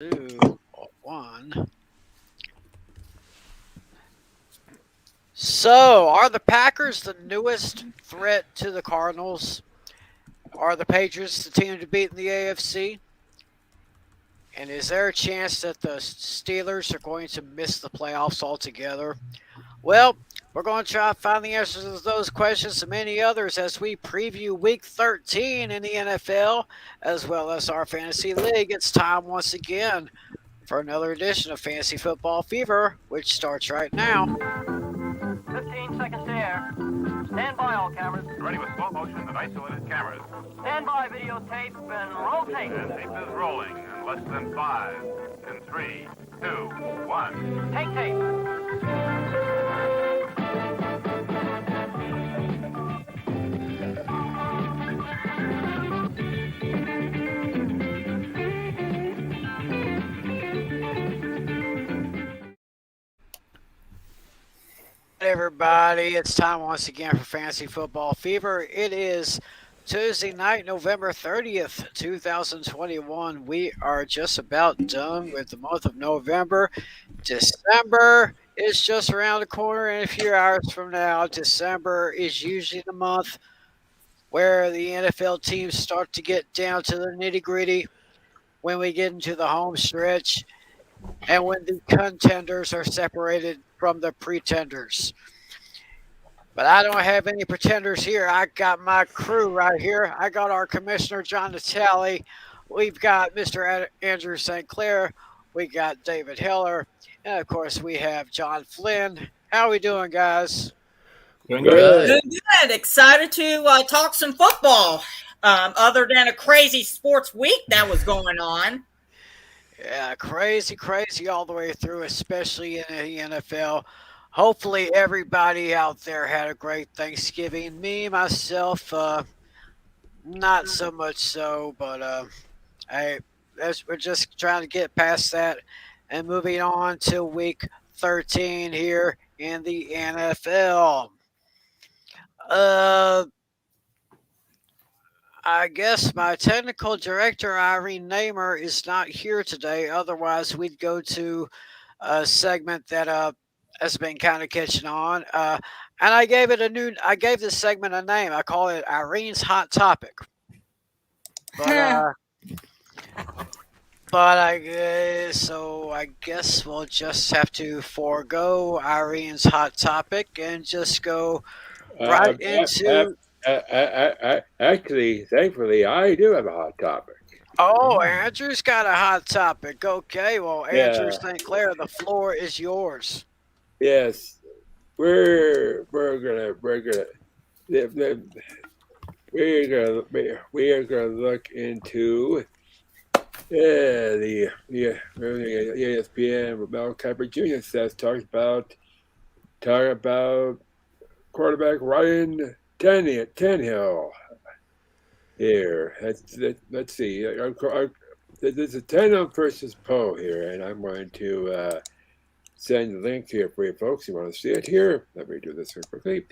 2, 1. So, are the Packers the newest threat to the Cardinals? Are the Patriots the team to beat in the AFC? And is there a chance that the Steelers are going to miss the playoffs altogether? Well, we're going to try to find the answers to those questions and many others as we preview Week 13 in the NFL, as well as our fantasy league. It's time once again for another edition of Fantasy Football Fever, which starts right now. 15 seconds to air. Stand by, all cameras. Ready with slow motion and isolated cameras. Stand by, videotape, and rotate. And tape is rolling in less than 5, in 3, 2, 1. Take tape. Hey everybody, it's time once again for Fantasy Football Fever. It is Tuesday night, November 30th, 2021. We are just about done with the month of November. December is just around the corner, and a few hours from now, December is usually the month where the NFL teams start to get down to the nitty-gritty when we get into the home stretch and when the contenders are separated from the pretenders. But I don't have any pretenders here. I got my crew right here. I got our commissioner, John Natale. We've got Mr. Andrew St. Clair. We got David Heller. And, of course, we have John Flynn. How are we doing, guys? Doing good. Doing good. Excited to talk some football other than a crazy sports week that was going on. Yeah, crazy all the way through, especially in the NFL. Hopefully everybody out there had a great Thanksgiving. Me, myself, not so much so, but we're just trying to get past that and moving on to week 13 here in the NFL. I guess my technical director, Irene Namer, is not here today. Otherwise, we'd go to a segment that has been kind of catching on. And I gave this segment a name. I call it Irene's Hot Topic. But I guess we'll just have to forego Irene's Hot Topic and just go right into. Actually, thankfully, I do have a hot topic. Oh, Andrew's got a hot topic. Okay, well, Andrew St. Clair, the floor is yours. Yes, we're gonna look into the ESPN. Mel Kiper Jr. talks about quarterback Ryan Tannehill here. Let's see. There's a Tannehill versus Poe here, and I'm going to send the link here for you folks. You want to see it here? Let me do this real quickly.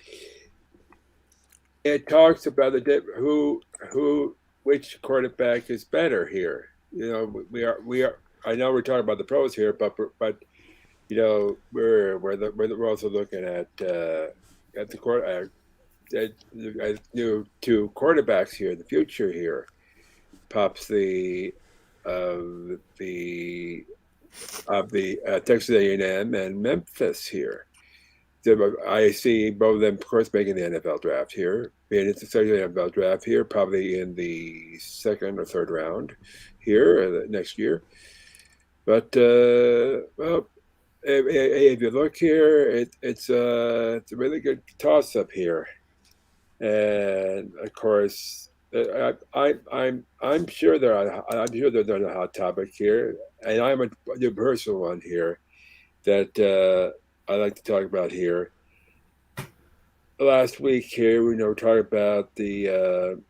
It talks about which quarterback is better here. You know, we are. I know we're talking about the pros here, but you know, we're also looking at the quarterback. New two quarterbacks here in the future here. Pops the Texas A&M and Memphis here. I see both of them, of course, making the NFL draft here. Being it's the second NFL draft here, probably in the second or third round here next year. But well, if you look here, it's a really good toss-up here. And of course, I'm sure they're a hot topic here, and I'm a personal one here that I like to talk about here. Last week here, we were talking about the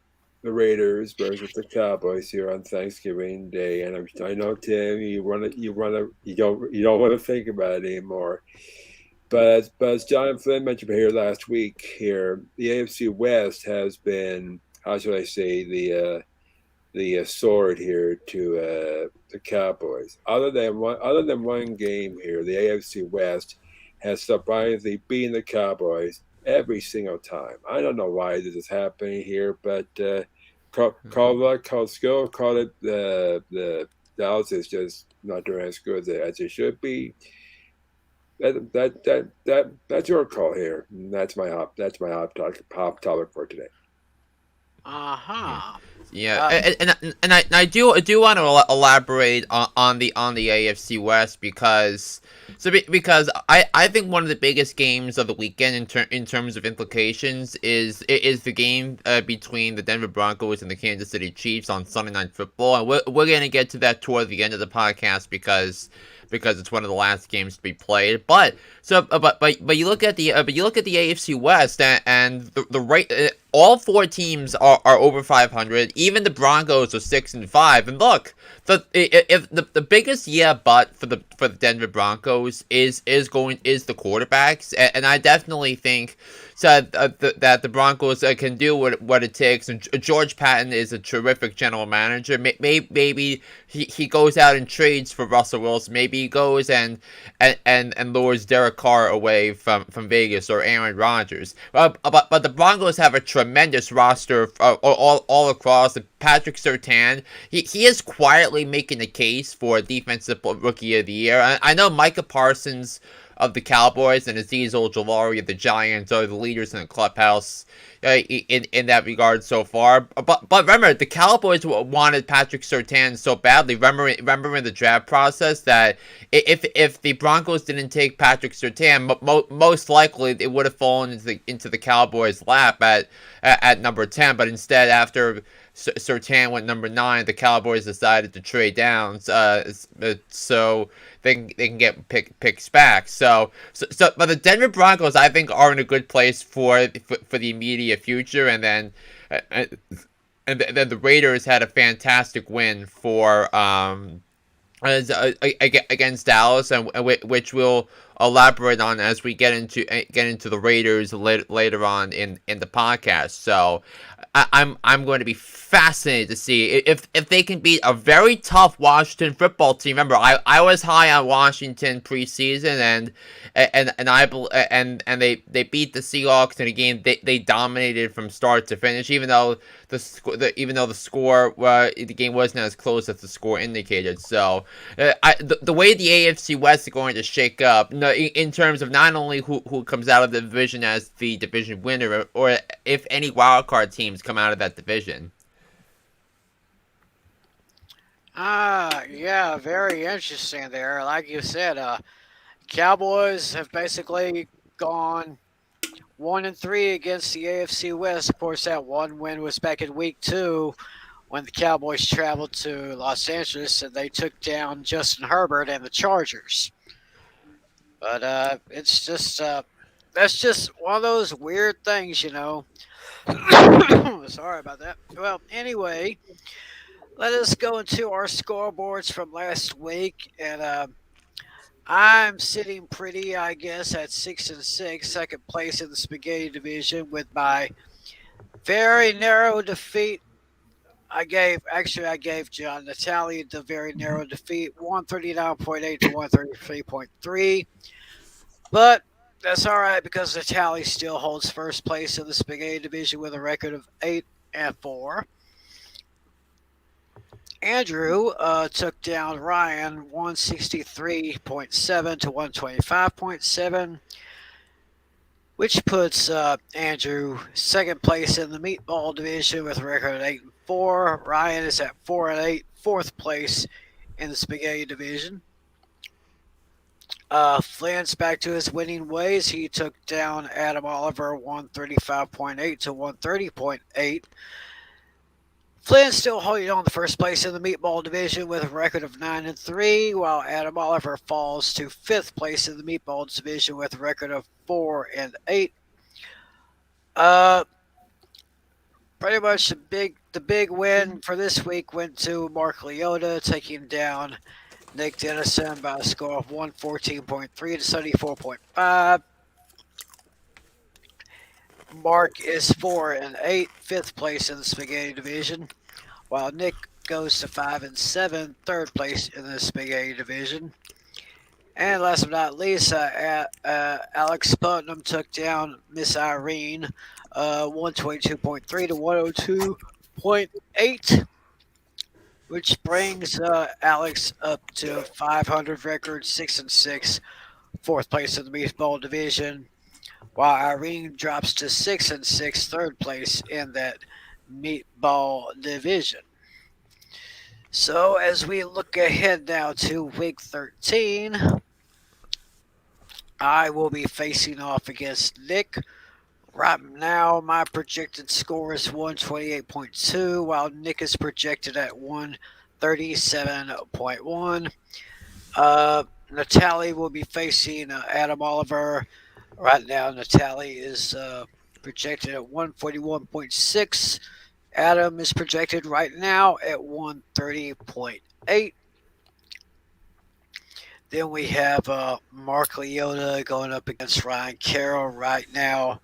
Raiders versus the Cowboys here on Thanksgiving Day, and I know, Tim, you don't want to think about it anymore. But as John Flynn mentioned here last week, here the AFC West has been, how should I say, the the sword here to the Cowboys. Other than one game here, the AFC West has surprisingly beaten the Cowboys every single time. I don't know why this is happening here, but call luck, call skill, call it the Dallas is just not doing as good as it should be. That's your call here. And that's my hot topic for today. Uh-huh. Yeah, and I do want to elaborate on the AFC West because I think one of the biggest games of the weekend in terms of implications is the game between the Denver Broncos and the Kansas City Chiefs on Sunday Night Football, and we're gonna get to that toward the end of the podcast because it's one of the last games to be played. But you look at the AFC West and the rate. All four teams are over 500. Even the Broncos are 6-5. And look, the biggest but for the Denver Broncos is the quarterbacks, and I definitely think that the Broncos can do what it takes. And George Patton is a terrific general manager. Maybe he goes out and trades for Russell Wilson. Maybe he goes and lures Derek Carr away from Vegas or Aaron Rodgers. But the Broncos have a tremendous roster all across. Patrick Surtain, he is quietly making a case for Defensive Rookie of the Year. I know Micah Parsons of the Cowboys and Azeez Ojulari of the Giants are the leaders in the clubhouse in that regard so far. But remember, the Cowboys wanted Patrick Surtain so badly. Remember in the draft process that if the Broncos didn't take Patrick Surtain, most likely it would have fallen into the Cowboys' lap at number 10. But instead, after Surtain went number 9, the Cowboys decided to trade down so they can get picks back. But the Denver Broncos, I think, are in a good place for the immediate future, and then the Raiders had a fantastic win against Dallas, and which we'll elaborate on as we get into the Raiders later on in the podcast. So I'm going to be fascinated to see if they can beat a very tough Washington football team. Remember, I was high on Washington preseason, and they beat the Seahawks in a game they dominated from start to finish, even though the score the game wasn't as close as the score indicated. So the way the AFC West is going to shake up, in terms of not only who comes out of the division as the division winner, or if any wildcard teams come out of that division. Yeah, very interesting there. Like you said, Cowboys have basically gone 1-3 against the AFC West. Of course, that one win was back in week 2 when the Cowboys traveled to Los Angeles and they took down Justin Herbert and the Chargers. But it's just that's just one of those weird things, you know. Sorry about that. Well, anyway, let us go into our scoreboards from last week, and I'm sitting pretty, I guess, at 6-6, second place in the Spaghetti Division with my very narrow defeat. I gave John Natale the very narrow defeat, 139.8 to 133.3. But that's all right because Natale still holds first place in the Spaghetti Division with a record of 8-4. Andrew took down Ryan 163.7 to 125.7, which puts Andrew second place in the Meatball Division with a record of 8-4. Ryan is at 4-8, fourth place in the Spaghetti Division. Flynn's back to his winning ways. He took down Adam Oliver 135.8 to 130.8. Flynn's still holding on to first place in the Meatball Division with a record of 9-3, while Adam Oliver falls to fifth place in the Meatball Division with a record of 4-8. Pretty much the big win for this week went to Mark Leota, taking down Nick Dennison by a score of 114.3 to 74.5. Mark is 4-8, fifth place in the Spaghetti Division. while Nick goes to 5-7, third place in this Big A division. And last but not least, Alex Putnam took down Miss Irene, 122.3 to 102.8, which brings Alex up to 500 record, 6-6, fourth place in the Meatball division, while Irene drops to 6-6, third place in that Meatball division. So as we look ahead now to week 13, I will be facing off against Nick. Right now, my projected score is 128.2, while Nick is projected at 137.1. Natalie will be facing Adam Oliver. Right now, Natalie is projected at 141.6. Adam is projected right now at 130.8. Then we have Mark Leota going up against Ryan Carroll right now.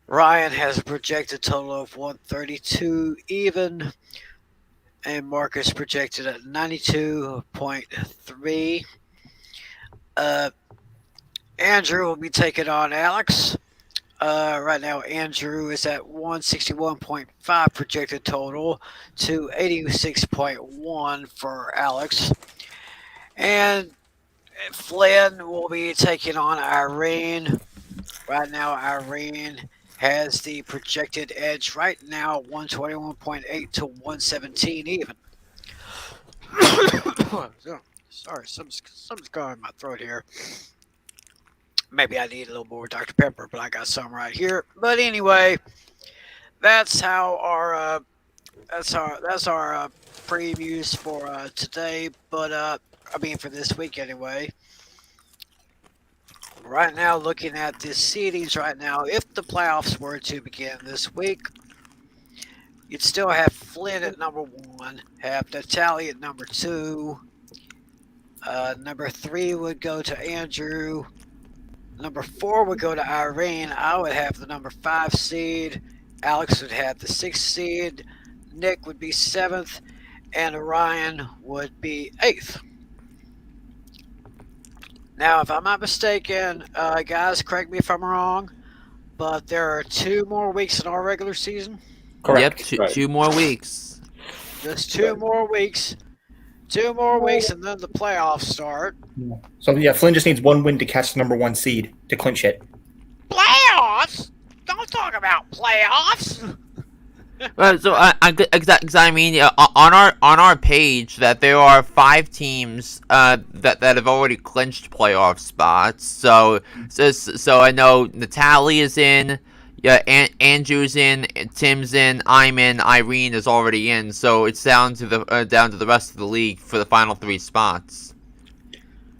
Ryan has a projected total of 132 even, and Mark is projected at 92.3. Andrew will be taking on Alex. Right now, Andrew is at 161.5 projected total to 86.1 for Alex. And Flynn will be taking on Irene. Right now, Irene has the projected edge right now, 121.8 to 117 even. Sorry, something's going in my throat here. Maybe I need a little more Dr. Pepper, but I got some right here. But anyway, that's how our previews for today. But for this week anyway. Right now, looking at the seedings right now, if the playoffs were to begin this week, you'd still have Flynn at number 1, have Natalie at number 2. Number 3 would go to Andrew. Number 4 would go to Irene. I would have the number 5 seed. Alex would have the 6th seed. Nick would be 7th. And Ryan would be 8th. Now, if I'm not mistaken, guys, correct me if I'm wrong, but there are 2 more weeks in our regular season. Correct. Yep, two more weeks. Just 2 more weeks. 2 more weeks, and then the playoffs start. So, Flynn just needs 1 win to catch the number 1 seed to clinch it. Playoffs? Don't talk about playoffs. So I mean, on our page that there are 5 teams that have already clinched playoff spots. So I know Natalie is in, Andrew's in, Tim's in, I'm in, Irene is already in. So it's down to the rest of the league for the final 3 spots.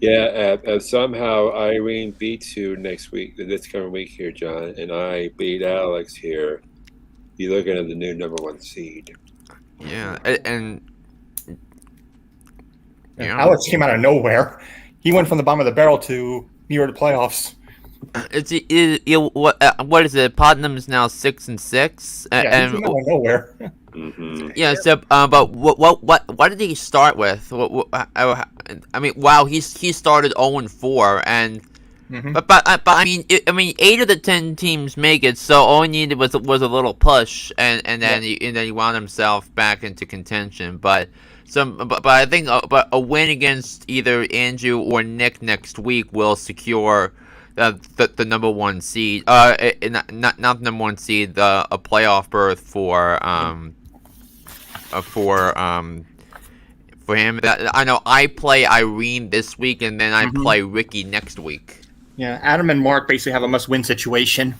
Yeah, somehow Irene beats you this coming week here, John, and I beat Alex here. You're looking at the new number 1 seed. Yeah, and Alex came out of nowhere. He went from the bottom of the barrel to near the playoffs. What is it? Putnam's now 6-6, Yeah, he came out of nowhere. Mm-hmm. Yeah. So, but what did he start with? I mean, wow, he started 0-4, and. Mm-hmm. But I mean 8 of the 10 teams make it, so all he needed was a little push, and then he wound himself back into contention. But I think a win against either Andrew or Nick next week will secure the number 1 seed. Not the number 1 seed, a playoff berth for him. That I know I play Irene this week, and then I play Ricky next week. Yeah, Adam and Mark basically have a must-win situation.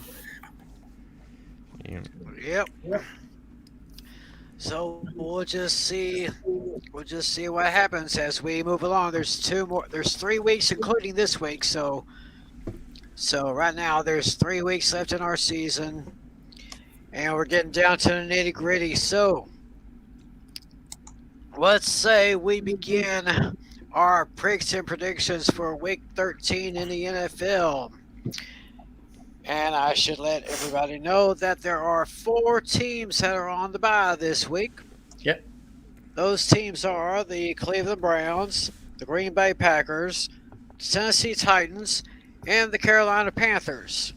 Yep. So we'll just see what happens as we move along. There's 3 weeks, including this week. So right now there's 3 weeks left in our season, and we're getting down to the nitty-gritty. So let's say we begin our picks and predictions for week 13 in the NFL. And I should let everybody know that there are 4 teams that are on the bye this week. Yep. Those teams are the Cleveland Browns, the Green Bay Packers, Tennessee Titans, and the Carolina Panthers.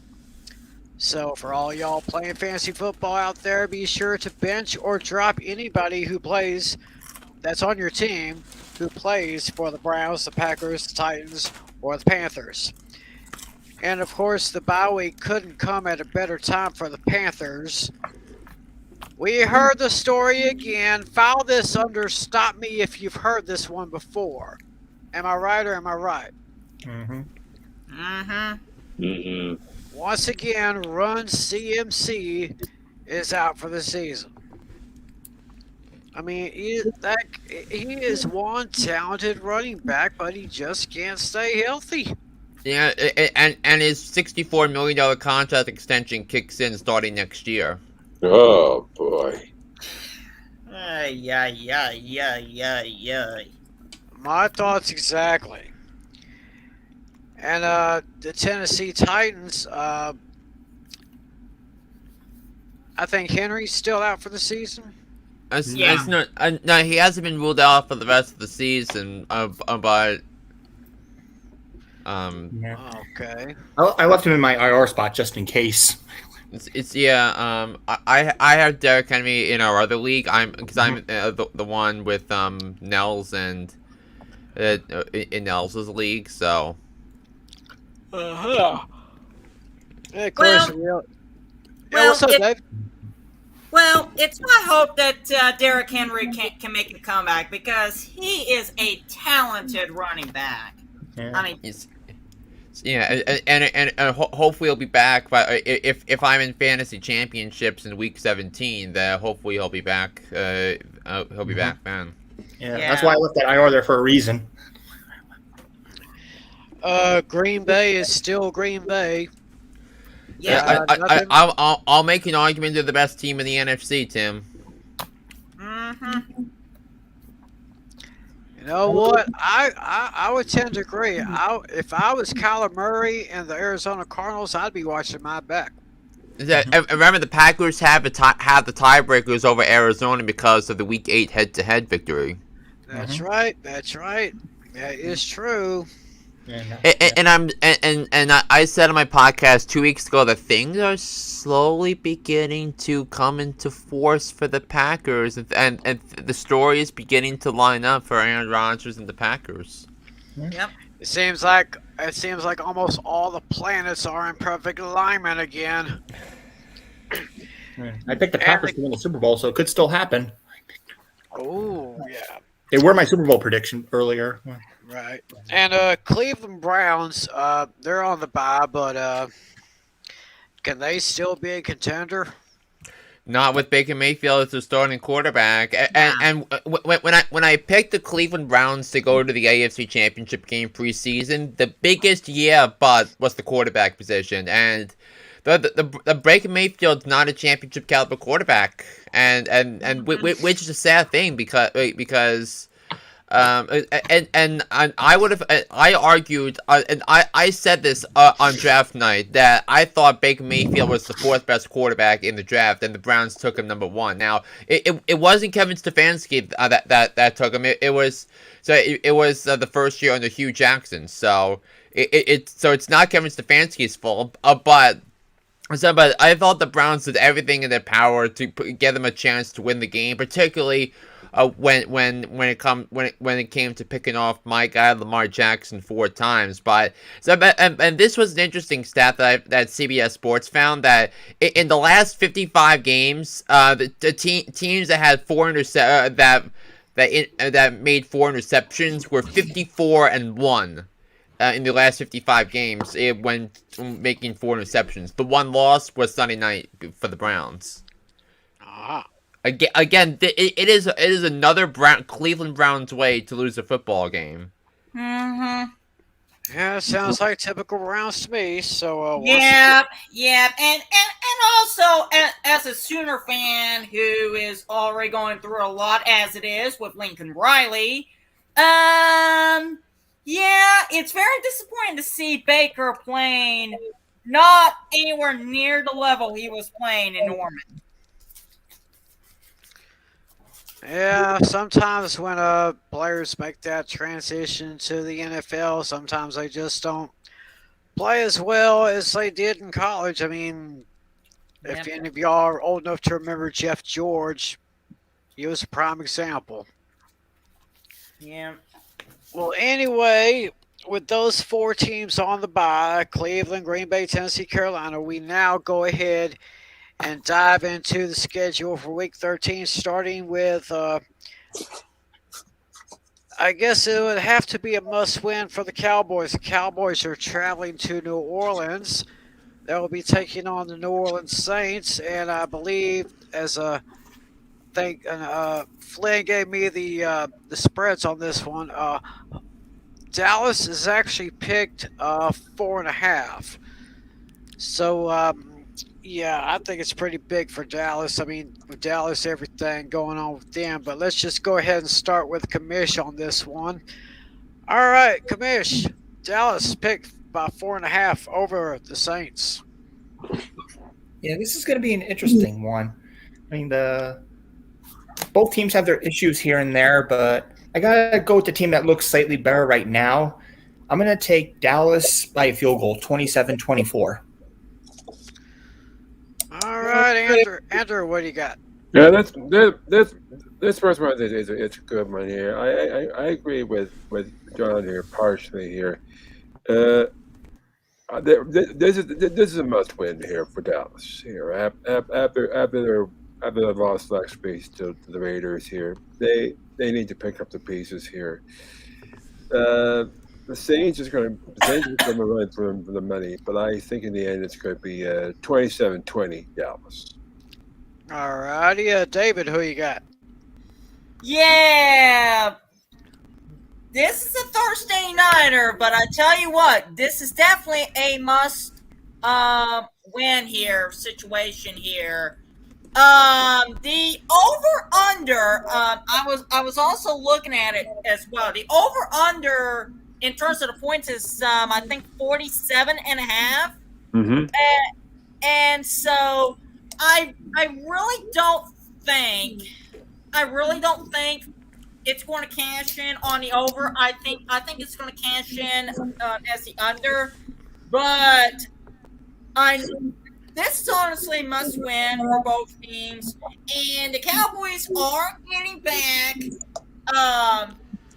So for all y'all playing fantasy football out there, be sure to bench or drop anybody who plays that's on your team who plays for the Browns, the Packers, the Titans, or the Panthers. And of course, the bye week couldn't come at a better time for the Panthers. We heard the story again. File this under stop me if you've heard this one before. Am I right or am I right? Once again, Run CMC is out for the season. I mean, he is one talented running back, but he just can't stay healthy. Yeah, and his $64 million contract extension kicks in starting next year. Oh boy. Yeah. My thoughts exactly. And the Tennessee Titans, I think Henry's still out for the season. No, he hasn't been ruled out for the rest of the season. But Okay. I left him in my IR spot just in case. I have Derrick Henry in our other league. I'm the one with Nels and in Nels' league. So. Yeah, of course. What's up, Dave? Well, it's my hope that Derrick Henry can make a comeback because he is a talented running back. Yeah. I mean, and hopefully he'll be back. But if I'm in fantasy championships in week 17, then hopefully he'll be back. He'll be back then. Yeah, that's why I left that IR there for a reason. Green Bay is still Green Bay. Yeah, I'll make an argument they're the best team in the NFC, Tim. You know what? I would tend to agree. If I was Kyler Murray and the Arizona Cardinals, I'd be watching my back. Remember, the Packers have the tiebreakers over Arizona because of the Week 8 head-to-head victory. That's right. That's right. That is true. I said on my podcast 2 weeks ago that things are slowly beginning to come into force for the Packers, and the story is beginning to line up for Aaron Rodgers and the Packers. Yep. It seems like almost all the planets are in perfect alignment again. I picked the Packers to win the Super Bowl, so it could still happen. Oh yeah. They were my Super Bowl prediction earlier. Right. And Cleveland Browns, they're on the bye, but can they still be a contender? Not with Baker Mayfield as their starting quarterback. And when I picked the Cleveland Browns to go to the AFC Championship game preseason, the biggest but was the quarterback position. And the Baker Mayfield's not a championship caliber quarterback, and which is a sad thing because. I argued, and I said this on draft night, that I thought Baker Mayfield was the fourth best quarterback in the draft, and the Browns took him number one. Now, it wasn't Kevin Stefanski that took him. It was the first year under Hugh Jackson. So it's not Kevin Stefanski's fault, but I thought the Browns did everything in their power to get them a chance to win the game, particularly. When it came to picking off my guy Lamar Jackson 4 times, and this was an interesting stat that CBS Sports found, that in the last 55 games, the teams that had that made 4 interceptions were 54-1 in the last 55 games when making 4 interceptions. The one loss was Sunday night for the Browns. Again, it is another Cleveland Browns way to lose a football game. Mm-hmm. Yeah, sounds like typical Browns to me. So yeah, and also as a Sooner fan who is already going through a lot as it is with Lincoln Riley, yeah, it's very disappointing to see Baker playing not anywhere near the level he was playing in Norman. Yeah, sometimes when players make that transition to the NFL, sometimes they just don't play as well as they did in college. I mean, if Yeah. any of y'all are old enough to remember Jeff George, he was a prime example. Yeah. Well, anyway, with those four teams on the bye, Cleveland, Green Bay, Tennessee, Carolina, we now go ahead and dive into the schedule for Week 13, starting with, I guess it would have to be a must-win for the Cowboys. The Cowboys are traveling to New Orleans. They'll be taking on the New Orleans Saints, and I believe, as a think, Flynn gave me the spreads on this one. Dallas is actually picked 4.5. So yeah, I think it's pretty big for Dallas. I mean, with Dallas, everything going on with them. But let's just go ahead and start with Kamish on this one. All right, Kamish, Dallas picked by 4.5 over the Saints. Yeah, this is going to be an interesting one. I mean, both teams have their issues here and there, but I got to go with the team that looks slightly better right now. I'm going to take Dallas by a field goal, 27-24. All right, Andrew, what do you got? Yeah, this first one is a good one here. I agree with John here partially here. This is a must win here for Dallas here. After they've lost last week to the Raiders here, they need to pick up the pieces here. The Saints is going to run for the money, but I think in the end it's going to be 27-20 Dallas. All righty, David, who you got? Yeah. This is a Thursday nighter, but I tell you what, this is definitely a must win here situation here. The over under, I was also looking at it as well. The over under in terms of the points is I think 47.5. Mm-hmm. And so I really don't think it's going to cash in on the over. I think it's going to cash in as the under, but this is honestly must win for both teams, and the Cowboys are getting back.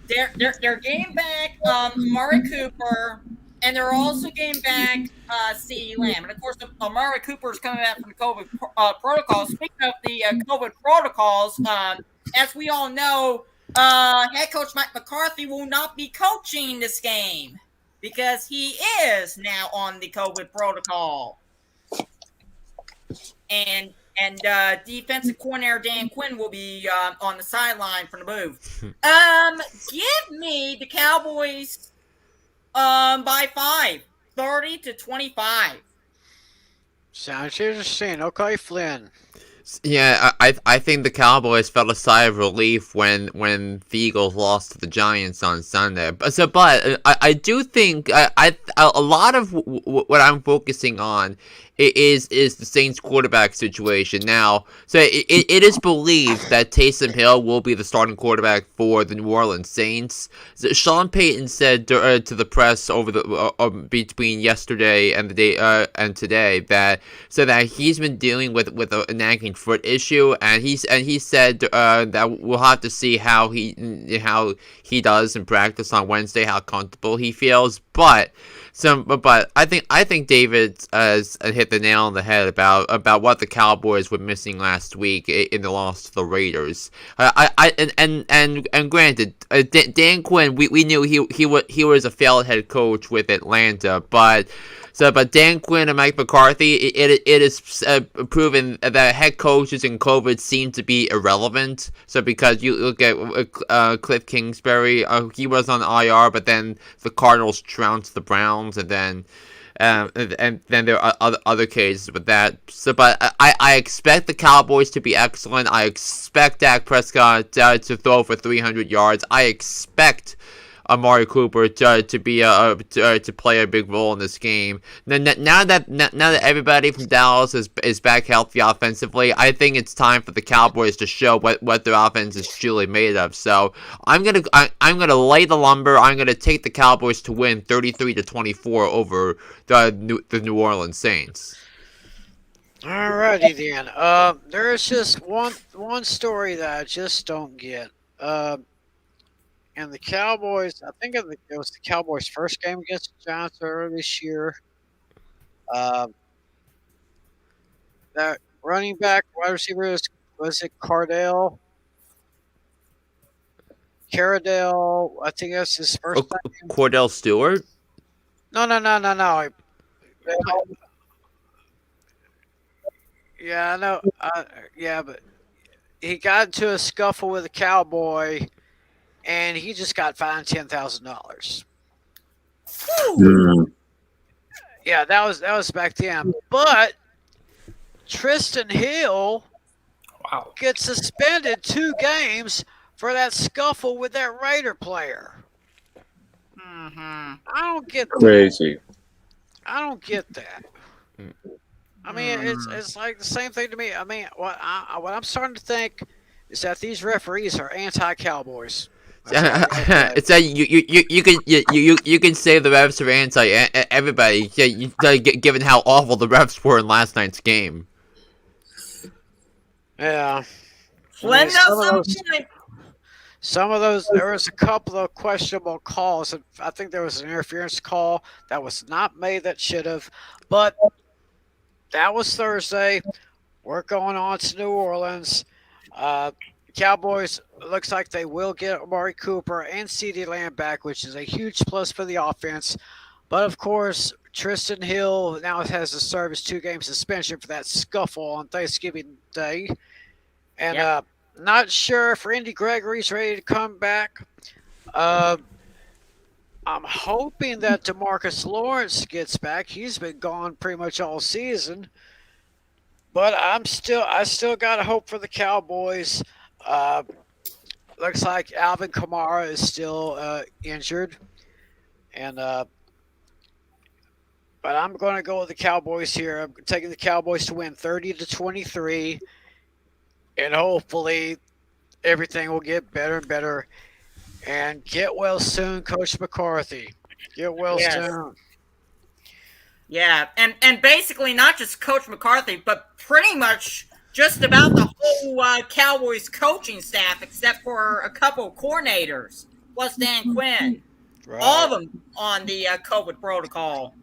They're getting back Amari Cooper, and they're also getting back CeeDee Lamb. And of course, Amari Cooper is coming back from the COVID protocols. Speaking of the COVID protocols, as we all know, head coach Mike McCarthy will not be coaching this game because he is now on the COVID protocol. And defensive coordinator Dan Quinn will be on the sideline for the move. Give me the Cowboys by 5, 30-25. Sounds interesting. Okay, Flynn. Yeah, I think the Cowboys felt a sigh of relief when the Eagles lost to the Giants on Sunday. But I do think a lot of what I'm focusing on is the Saints quarterback situation now. So it is believed that Taysom Hill will be the starting quarterback for the New Orleans Saints. So Sean Payton said to the press over the between yesterday and the day and today that he's been dealing with a nagging foot issue, and he said that we'll have to see how he does in practice on Wednesday, how comfortable he feels, but I think David has hit the nail on the head about what the Cowboys were missing last week in the loss to the Raiders. And granted, Dan Quinn, we knew he was a failed head coach with Atlanta, but Dan Quinn and Mike McCarthy, it is proven that head coaches in COVID seem to be irrelevant. So because you look at Cliff Kingsbury, he was on IR, but then the Cardinals trounced the Browns, and then there are other cases with that. So, but I expect the Cowboys to be excellent. I expect Dak Prescott to throw for 300 yards. I expect Amari Cooper to be to play a big role in this game. Now that everybody from Dallas is back healthy offensively, I think it's time for the Cowboys to show what their offense is truly made of. So I'm gonna lay the lumber. I'm gonna take the Cowboys to win 33-24 over the New Orleans Saints. Alrighty then. There's just one story that I just don't get. And the Cowboys, I think it was the Cowboys' first game against the Giants earlier this year. That running back, wide receiver, was it Cardell? Caradell, I think that's his first time. Cordell Stewart? No. Yeah, I know. Yeah, but he got into a scuffle with a cowboy, and he just got fined $10,000. Yeah, that was back then. But Tristan Hill gets suspended 2 games for that scuffle with that Raider player. I don't get that. Crazy. I don't get that. I mean, it's like the same thing to me. I mean, what I'm starting to think is that these referees are anti-Cowboys. It's that you can say the refs are anti everybody. Given how awful the refs were in last night's game. Yeah. Flynn Some of those, there was a couple of questionable calls. And I think there was an interference call that was not made that should have. But that was Thursday. We're going on to New Orleans. Cowboys, looks like they will get Amari Cooper and CeeDee Lamb back, which is a huge plus for the offense. But, of course, Tristan Hill now has to serve his 2-game suspension for that scuffle on Thanksgiving Day. And not sure if Randy Gregory's ready to come back. I'm hoping that DeMarcus Lawrence gets back. He's been gone pretty much all season. But I still got to hope for the Cowboys. Looks like Alvin Kamara is still injured. And but I'm going to go with the Cowboys here. I'm taking the Cowboys to win 30-23. And hopefully everything will get better and better. And get well soon, Coach McCarthy. Get well soon. Yeah, and basically not just Coach McCarthy, but pretty much just about the whole Cowboys coaching staff, except for a couple of coordinators, plus Dan Quinn. Right. All of them on the COVID protocol.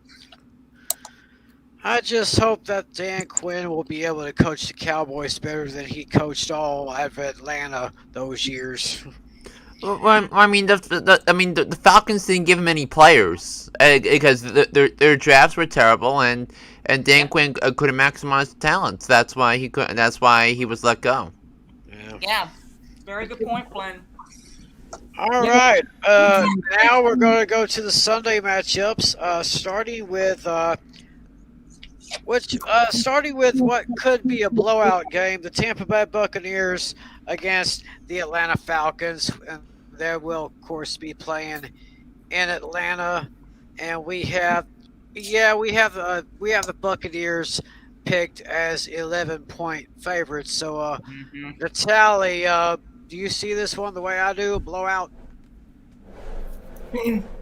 I just hope that Dan Quinn will be able to coach the Cowboys better than he coached all of Atlanta those years. Well, I mean, the Falcons didn't give him any players because their drafts were terrible, and Dan Quinn couldn't maximize the talents. That's why he could. That's why he was let go. Yeah, very good point, Flynn. All right, now we're going to go to the Sunday matchups, starting with what could be a blowout game: the Tampa Bay Buccaneers against the Atlanta Falcons, and they will, of course, be playing in Atlanta. And we have the Buccaneers picked as 11-point favorites. So, Natalie, do you see this one the way I do? A blowout?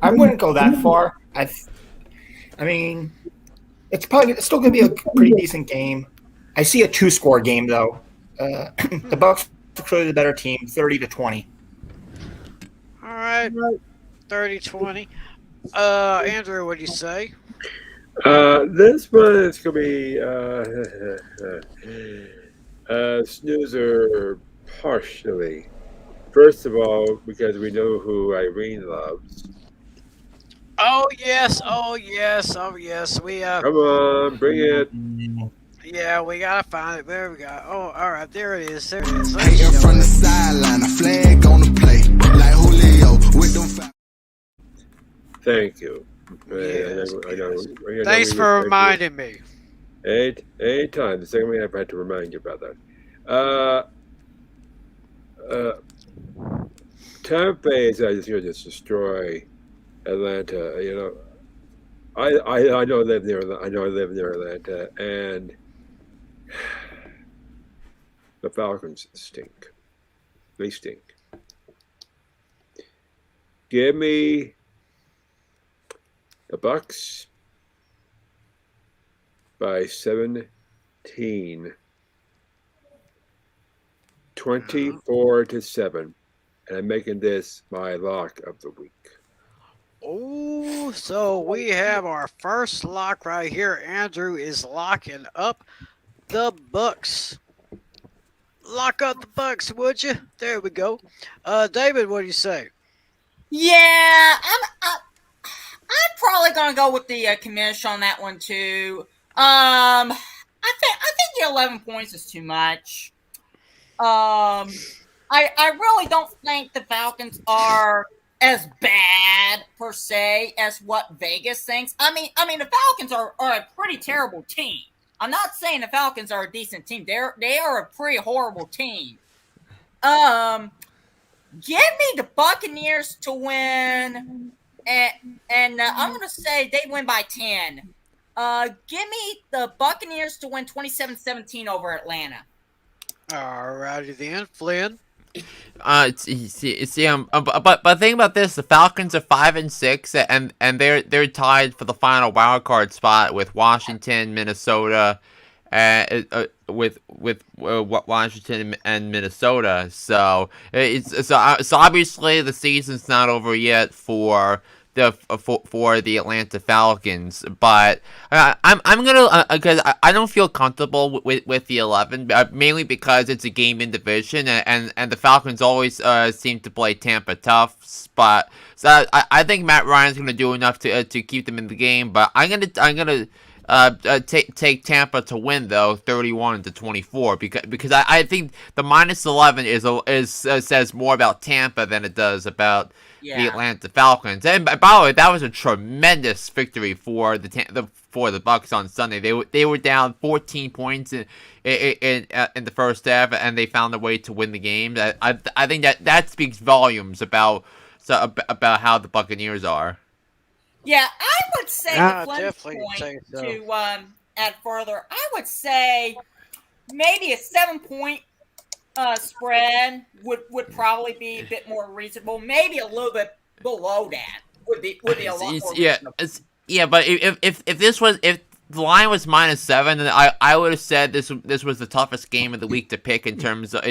I wouldn't go that far. I mean, it's still going to be a pretty decent game. I see a 2-score game though. The Bucs are clearly the better team, 30-20. All right, 30-20. Andrew, what do you say? This one is going to be snoozer partially. First of all, because we know who Irene loves. Oh yes. We Come on, bring it. Yeah, we gotta find it. There we go. Oh, all right, there it is. Hating from the sideline, a flag on the play, like Julio with them. Thank you. Yes, I know. Thanks for reminding me. Anytime. The second week I've had to remind you about that. Tampa Bay is just going to just destroy Atlanta. I know I live near. I know I live near Atlanta, and the Falcons stink. They stink. Give me the Bucks by 17, 24-7, and I'm making this my lock of the week. Oh, so we have our first lock right here. Andrew is locking up the Bucks. Lock up the Bucks, would you? There we go. David, what do you say? Yeah, I'm probably gonna go with the commish on that one too. I think the 11 points is too much. I really don't think the Falcons are as bad per se as what Vegas thinks. I mean the Falcons are a pretty terrible team. I'm not saying the Falcons are a decent team. They are a pretty horrible team. Give me the Buccaneers to win, and I'm going to say they win by 10. Give me the Buccaneers to win 27-17 over Atlanta. All righty then, Flynn. But the thing about this, the Falcons are 5-6, and they're tied for the final wild card spot with Washington, Minnesota, with Washington and Minnesota. So so obviously the season's not over yet for the Atlanta Falcons, but I'm gonna because I don't feel comfortable with the 11, mainly because it's a game in division, and the Falcons always seem to play Tampa tough. But so I think Matt Ryan's gonna do enough to keep them in the game, but I'm gonna take Tampa to win though, 31-24, because I think the -11 says more about Tampa than it does about the Atlanta Falcons. And by the way, that was a tremendous victory for the Bucks on Sunday. They were down 14 points in the first half, and they found a way to win the game. I think that speaks volumes about how the Buccaneers are. Yeah, I would say the Flynn point so. to add further. I would say maybe a 7-point spread would probably be a bit more reasonable. Maybe a little bit below that would be a lot more reasonable. But if the line was -7, then I would have said this was the toughest game of the week to pick in terms of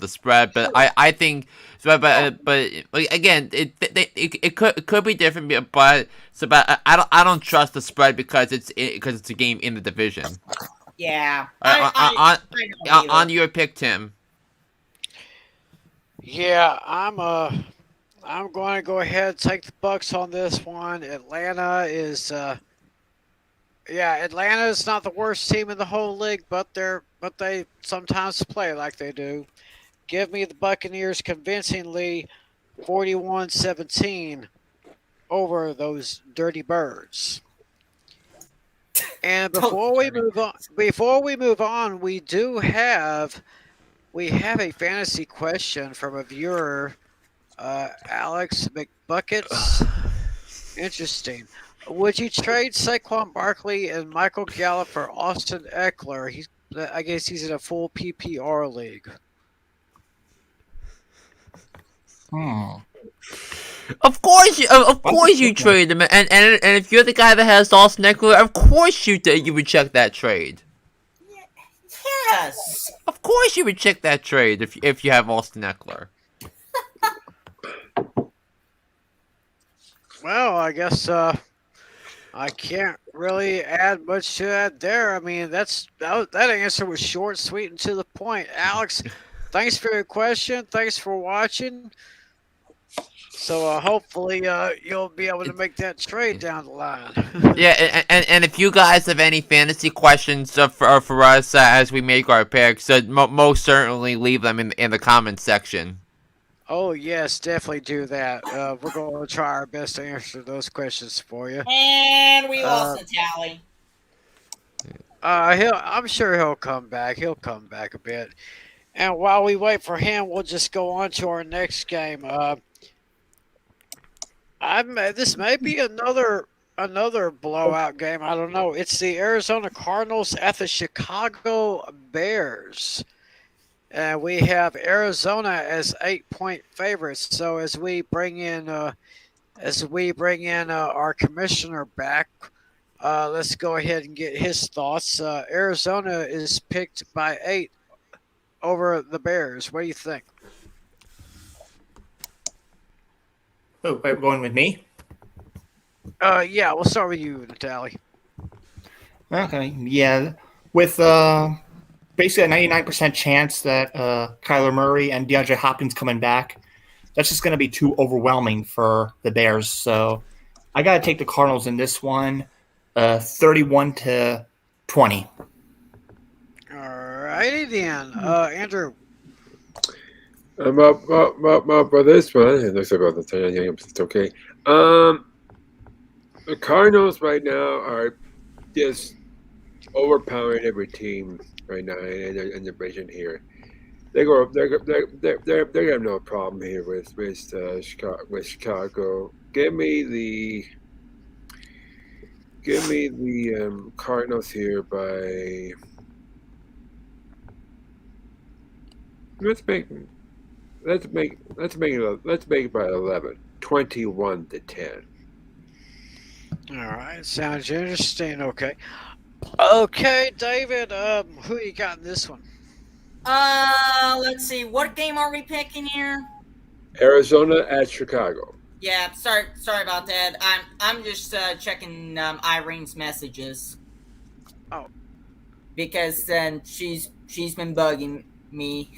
the spread. But I think, but again, it could be different. But I don't trust the spread because it's a game in the division. Yeah. On your pick, Tim. Yeah, I'm going to go ahead and take the Bucks on this one. Atlanta is not the worst team in the whole league, but they sometimes play like they do. Give me the Buccaneers convincingly, 41-17 over those dirty birds. And before we move on, we have a fantasy question from a viewer, Alex McBuckets. Interesting. Would you trade Saquon Barkley and Michael Gallup for Austin Eckler? I guess he's in a full PPR league. Of course you trade him, and if you're the guy that has Austin Eckler, of course you would check that trade. Yes. Of course you would check that trade if you have Austin Eckler. Well, I guess I can't really add much to that there. I mean, that answer was short, sweet, and to the point. Alex, thanks for your question. Thanks for watching. So hopefully you'll be able to make that trade down the line. Yeah, and if you guys have any fantasy questions for us as we make our picks, most certainly leave them in the comments section. Oh, yes, definitely do that. We're going to try our best to answer those questions for you. And we lost the tally. I'm sure he'll come back. He'll come back a bit. And while we wait for him, we'll just go on to our next game. This may be another blowout game. I don't know. It's the Arizona Cardinals at the Chicago Bears. And we have Arizona as 8-point favorites. So as we bring in our commissioner back, let's go ahead and get his thoughts. Arizona is picked by 8 over the Bears. What do you think? Oh, wait, going with me? Yeah, we'll start with you, Natalie. Okay, yeah. With basically a 99% chance that Kyler Murray and DeAndre Hopkins coming back, that's just going to be too overwhelming for the Bears. So I got to take the Cardinals in this one, 31-20. All righty then. Andrew. I'm up for this one. It looks like about the 10. I think it's okay. The Cardinals right now are just overpowering every team right now in the division here. They have no problem here with Chicago. Give me the Cardinals here by. Let's make it by 11. 21-10. All right, sounds interesting. Okay, David. Who you got in this one? Let's see. What game are we picking here? Arizona at Chicago. Yeah, sorry about that. I'm just checking Irene's messages. Oh, because she's been bugging me.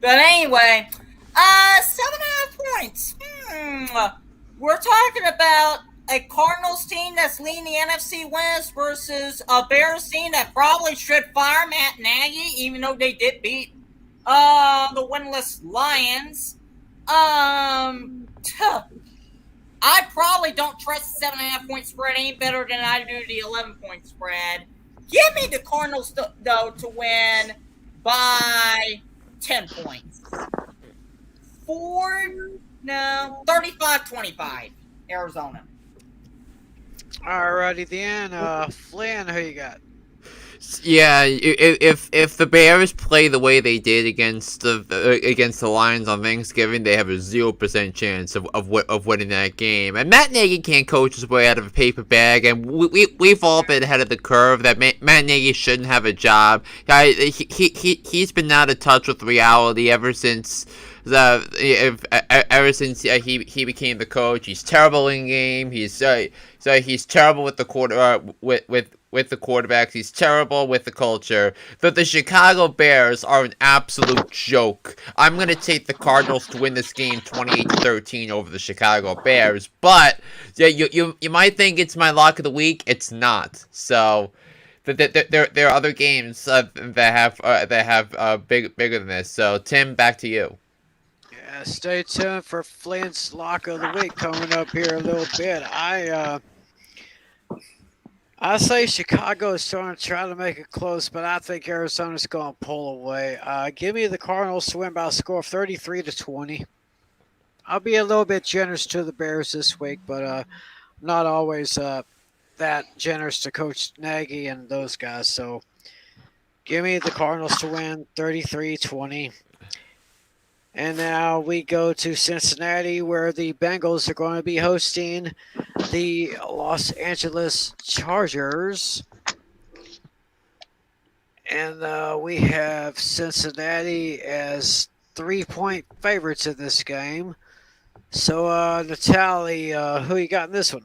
But anyway, 7.5 points. We're talking about a Cardinals team that's leading the NFC West versus a Bears team that probably should fire Matt Nagy, even though they did beat the winless Lions. I probably don't trust the 7.5 point spread any better than I do the 11-point spread. Give me the Cardinals though to win by 10 points. 35-25 Arizona. alrighty then. Flynn, who you got? Yeah, if the Bears play the way they did against the Lions on Thanksgiving, they have a 0% chance of winning that game. And Matt Nagy can't coach his way out of a paper bag, and we've all been ahead of the curve that Matt Nagy shouldn't have a job. He's been out of touch with reality ever since he became the coach. He's terrible in game. He's terrible with the with the quarterbacks. He's terrible with the culture. The Chicago Bears are an absolute joke. I'm going to take the Cardinals to win this game 28-13 over the Chicago Bears. But yeah, you might think it's my lock of the week. It's not. So there are other games that have bigger than this. So Tim, back to you. Yeah, stay tuned for Flynn's lock of the week coming up here in a little bit. I say Chicago is going to try to make it close, but I think Arizona's going to pull away. Give me the Cardinals to win by a score of 33-20. I'll be a little bit generous to the Bears this week, but not always that generous to Coach Nagy and those guys. So give me the Cardinals to win 33-20. And now we go to Cincinnati, where the Bengals are going to be hosting the Los Angeles Chargers. And we have Cincinnati as 3-point favorites in this game. So, Natalie, who you got in this one?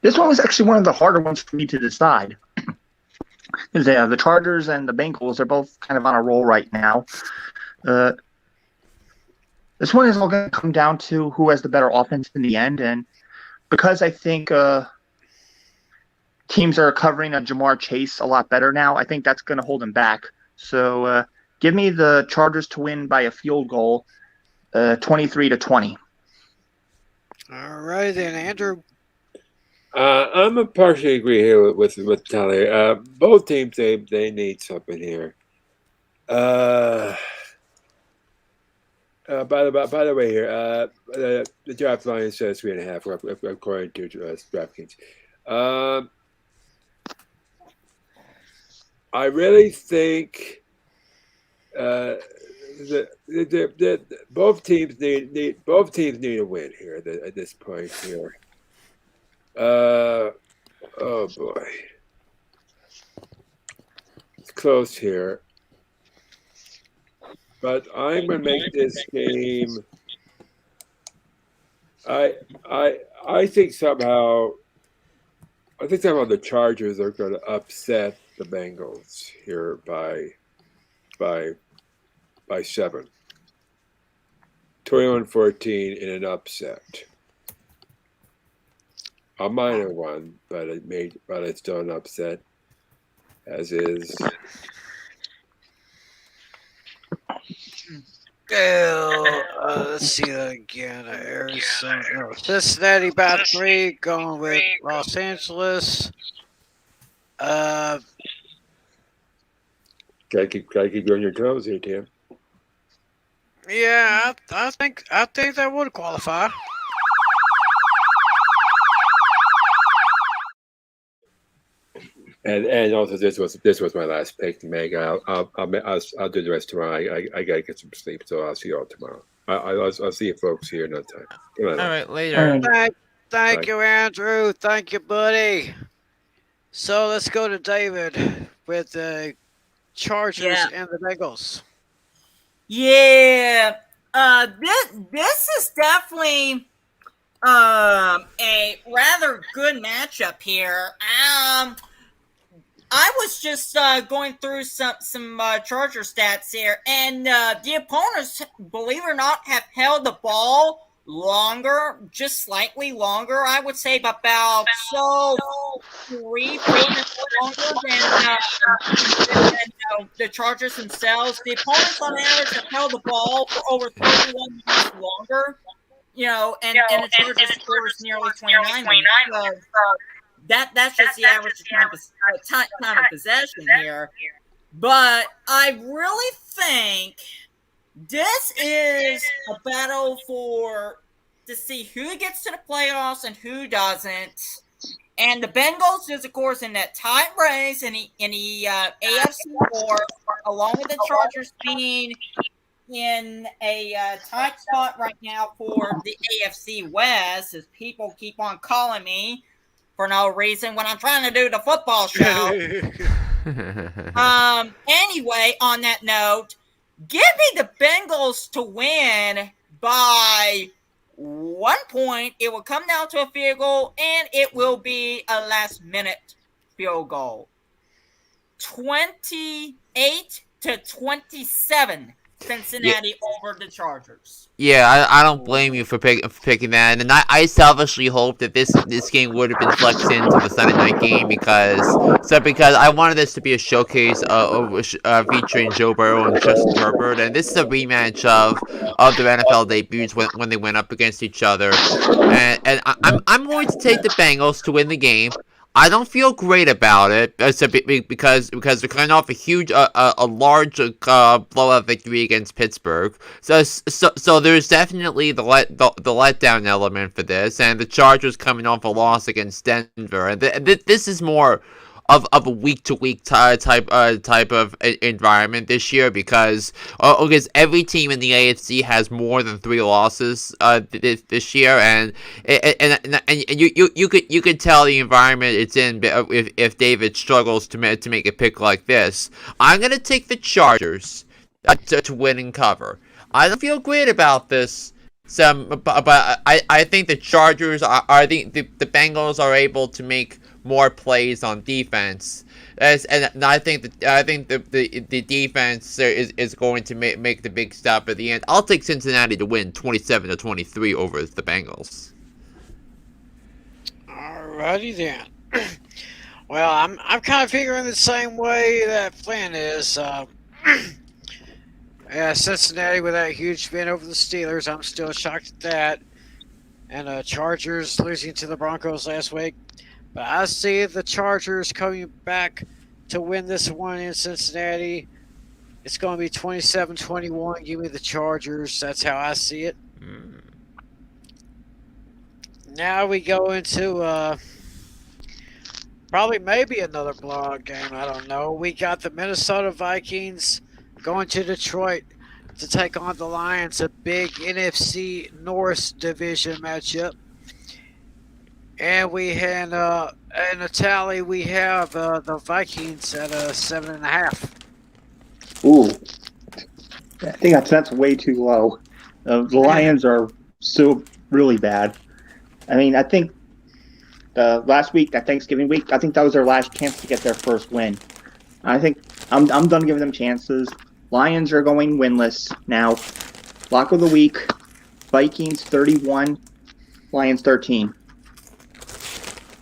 This one was actually one of the harder ones for me to decide. Because the Chargers and the Bengals are both kind of on a roll right now. This one is all going to come down to who has the better offense in the end, and because I think teams are covering Jamar Chase a lot better now, I think that's going to hold him back. So give me the Chargers to win by a field goal, 23-20. All right, then, Andrew. I'm a partially agree here with Tally. Both teams they need something here. By the way, here the draft line says 3.5 according to DraftKings. I really think both teams need a win here at this point here. Oh boy, it's close here. But I'm going to make this game. I think somehow the Chargers are going to upset the Bengals here by 7. 21-14 in an upset. A minor one, but it's still an upset, as is. Let's see that again. Arizona, Cincinnati by 3, going with Los Angeles. Gotta keep you on your toes here, Tim. Yeah, I think that would qualify. And also this was my last pick to make. I'll do the rest tomorrow. I gotta get some sleep, so I'll see you all tomorrow. I'll see you folks here another time. Come on. All right, later. Thank you, Andrew. Thank you, buddy. So let's go to David with the Chargers and the Bengals. Yeah. This is definitely a rather good matchup here. I was just going through some Charger stats here, and the opponents, believe it or not, have held the ball longer, just slightly longer. I would say about 3-4 minutes longer than the Chargers themselves. The opponents, on average, have held the ball for over 31 minutes longer. And the Chargers scores nearly 29 minutes. So that's just the average time of possession here. But I really think this is a battle to see who gets to the playoffs and who doesn't. And the Bengals is, of course, in that tight race in the AFC North, along with the Chargers being in a tight spot right now for the AFC West, as people keep on calling me for no reason when I'm trying to do the football show. Anyway, on that note, give me the Bengals to win by 1 point. It will come down to a field goal, and it will be a last-minute field goal. 28-27, Cincinnati over the Chargers. Yeah, I don't blame you for picking that, and I selfishly hope that this game would have been flexed into the Sunday night game because I wanted this to be a showcase featuring Joe Burrow and Justin Herbert, and this is a rematch of their NFL debuts when they went up against each other, and I'm going to take the Bengals to win the game. I don't feel great about it because they're coming off a large blowout victory against Pittsburgh. So there's definitely the letdown element for this, and the Chargers coming off a loss against Denver, and this is more of a week-to-week type of environment this year because every team in the AFC has more than 3 losses this year, and you could tell the environment it's in if David struggles to make a pick like this. I'm gonna take the Chargers to win and cover. I don't feel great about this. But I think the Chargers the Bengals are able to make more plays on defense, and I think the defense is going to make the big stop at the end. I'll take Cincinnati to win 27-23 over the Bengals. Alrighty then. Well, I'm kind of figuring the same way that Flynn is. Yeah, Cincinnati with that huge win over the Steelers. I'm still shocked at that. And Chargers losing to the Broncos last week. But I see the Chargers coming back to win this one in Cincinnati. It's going to be 27-21. Give me the Chargers. That's how I see it. Now we go into probably maybe another blowout game. I don't know. We got the Minnesota Vikings going to Detroit to take on the Lions, a big NFC North division matchup. And we had in a tally, we have the Vikings at 7.5. Ooh, I think that's way too low. The Lions are so really bad. I mean, I think last week, that Thanksgiving week, I think that was their last chance to get their first win. I think I'm done giving them chances. Lions are going winless now. Lock of the week: Vikings 31, Lions 13.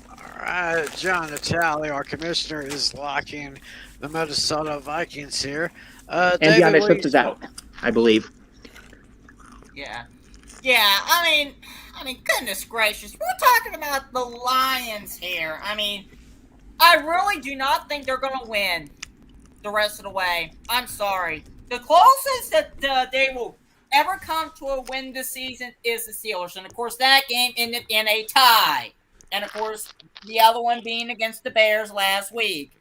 All right, John Natale, our commissioner, is locking the Minnesota Vikings here. And David, DeAndre what Swift do is out, I believe. Yeah. Yeah, I mean, goodness gracious. We're talking about the Lions here. I mean, I really do not think they're going to win the rest of the way. I'm sorry. The closest that they will ever come to a win this season is the Steelers. And, of course, that game ended in a tie. And, of course, the other one being against the Bears last week.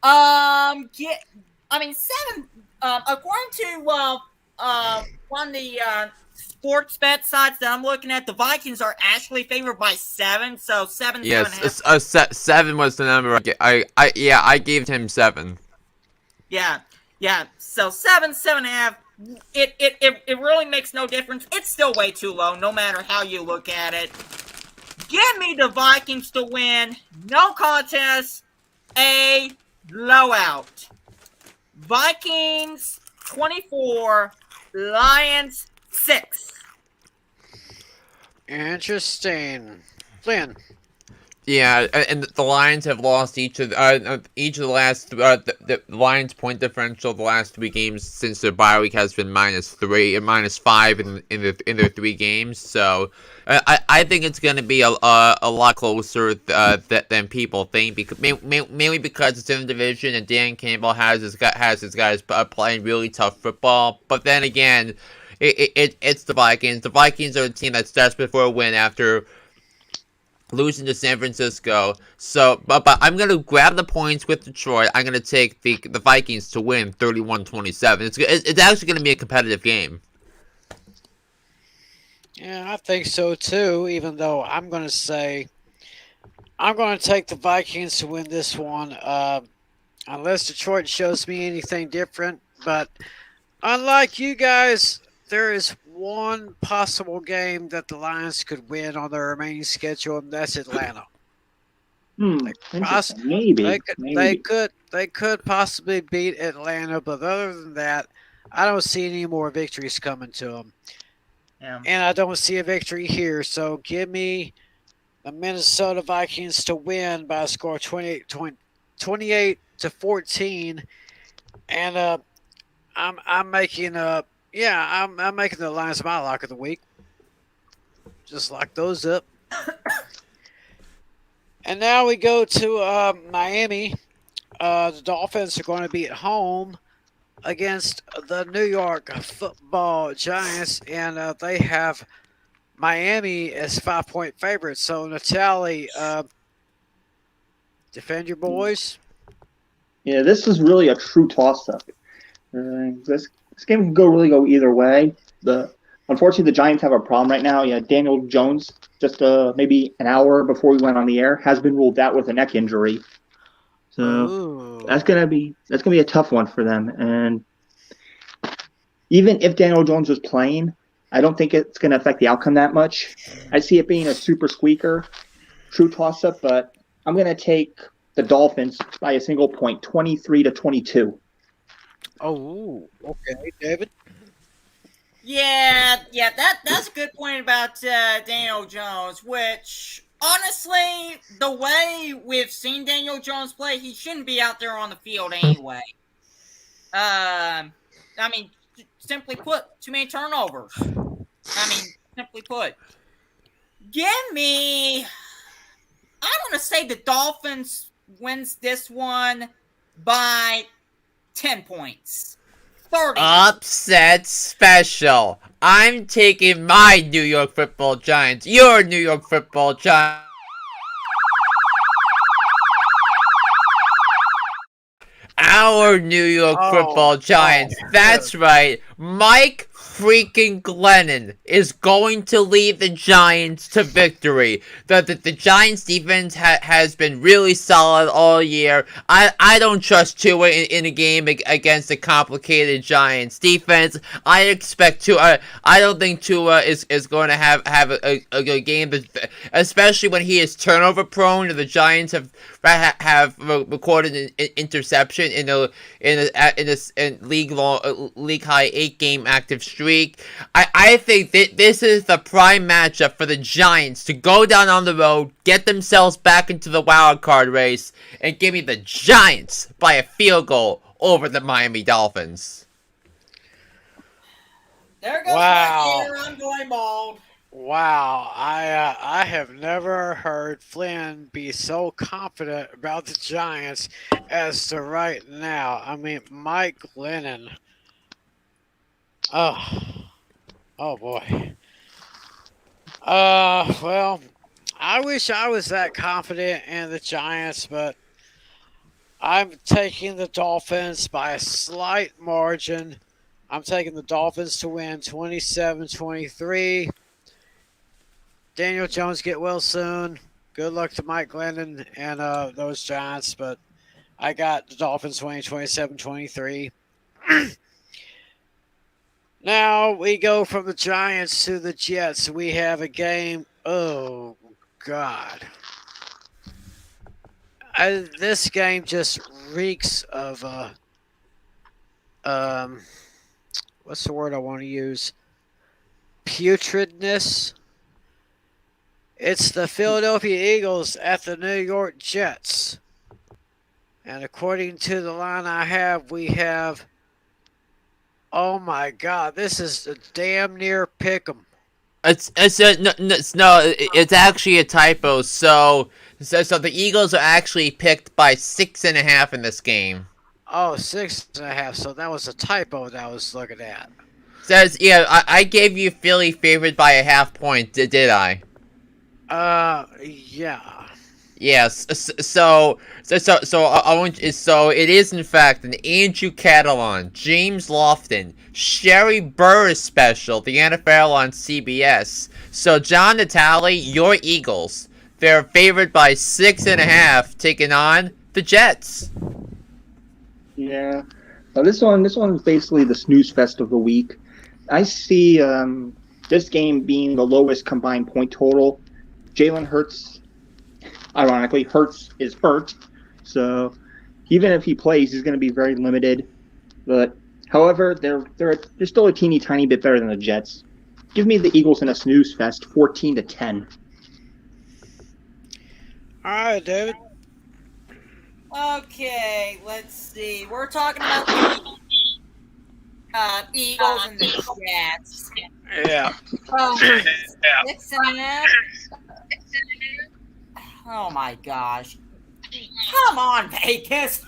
According to one of the sports bet sites that I'm looking at, the Vikings are actually favored by 7. So 7. Yes, 7 was the number. I gave him 7. Yeah. So 7.5. It really makes no difference. It's still way too low, no matter how you look at it. Give me the Vikings to win. No contest. A blowout. Vikings 24, Lions 6. Interesting. Flynn. Yeah, and the Lions have lost each of the last the Lions' point differential the last 3 games since their bye week has been -3 and -5 in their 3 games. So I think it's going to be a lot closer than people think, because mainly because it's in the division and Dan Campbell has his guys playing really tough football. But then again, it's the Vikings. The Vikings are a team that's desperate for a win after losing to San Francisco. So, but I'm going to grab the points with Detroit. I'm going to take the Vikings to win 31-27. It's actually going to be a competitive game. Yeah, I think so too, even though I'm going to take the Vikings to win this one, unless Detroit shows me anything different. But unlike you guys, there is one possible game that the Lions could win on their remaining schedule, and that's Atlanta. Maybe. They could possibly beat Atlanta, but other than that, I don't see any more victories coming to them. Yeah. And I don't see a victory here, so give me the Minnesota Vikings to win by a score of 28-14, and I'm making I'm making the Lions my lock of the week. Just lock those up. And now we go to Miami. The Dolphins are going to be at home against the New York Football Giants, and they have Miami as 5-point favorites. So, Natale, defend your boys. Yeah, this is really a true toss-up. This game can go either way. Unfortunately, the Giants have a problem right now. Yeah, Daniel Jones, just maybe an hour before we went on the air, has been ruled out with a neck injury. So that's gonna be a tough one for them. And even if Daniel Jones was playing, I don't think it's gonna affect the outcome that much. I see it being a super squeaker, true toss-up, but I'm gonna take the Dolphins by a single point, 23-22. Oh, okay, David. Yeah, that's a good point about Daniel Jones, which, honestly, the way we've seen Daniel Jones play, he shouldn't be out there on the field anyway. Simply put, too many turnovers. Simply put. Give me... I'm going to say the Dolphins wins this one by 10 points. 30. Upset special. I'm taking my New York Football Giants. Your New York Football Giants. Our New York Football Giants. That's right. Mike freaking Glennon is going to lead the Giants to victory. The Giants defense has been really solid all year. I don't trust Tua in a game against a complicated Giants defense. I expect Tua. I don't think Tua is going to have a good game, especially when he is turnover prone. The Giants have recorded an interception in a league high 8-game active streak. I think that this is the prime matchup for the Giants to go down on the road, get themselves back into the wild card race, and give me the Giants by a field goal over the Miami Dolphins. There goes Wow. my ear. I'm going bald. Wow, I have never heard Flynn be so confident about the Giants as to right now. I mean, Mike Glennon. Oh boy. Well, I wish I was that confident in the Giants, but I'm taking the Dolphins by a slight margin. I'm taking the Dolphins to win 27-23. Daniel Jones get well soon. Good luck to Mike Glennon and those Giants, but I got the Dolphins winning 27-23. Now we go from the Giants to the Jets. We have a game. Oh, God. This game just reeks of, what's the word I want to use? Putridness. It's the Philadelphia Eagles at the New York Jets. And according to the line I have, we have, oh my God, this is a damn near pick'em. It's actually a typo. So the Eagles are actually picked by 6.5 in this game. Oh, 6.5. So that was a typo that I was looking at. Says, yeah, I gave you Philly favored by a half point, did I? Yeah. Yes. So it is in fact an Andrew Catalan, James Lofton, Sherry Burr special, the NFL on CBS. So John Natale, your Eagles, they're favored by 6.5, taking on the Jets. Yeah. This one is basically the snooze fest of the week. I see this game being the lowest combined point total. Jalen Hurts, ironically, Hurts is hurt, so even if he plays, he's going to be very limited. But however, they're still a teeny tiny bit better than the Jets. Give me the Eagles in a snooze fest, 14-10. All right, David. Okay, let's see. We're talking about the Eagles and the Jets. Yeah. 6.5. Oh my gosh. Come on, Vegas.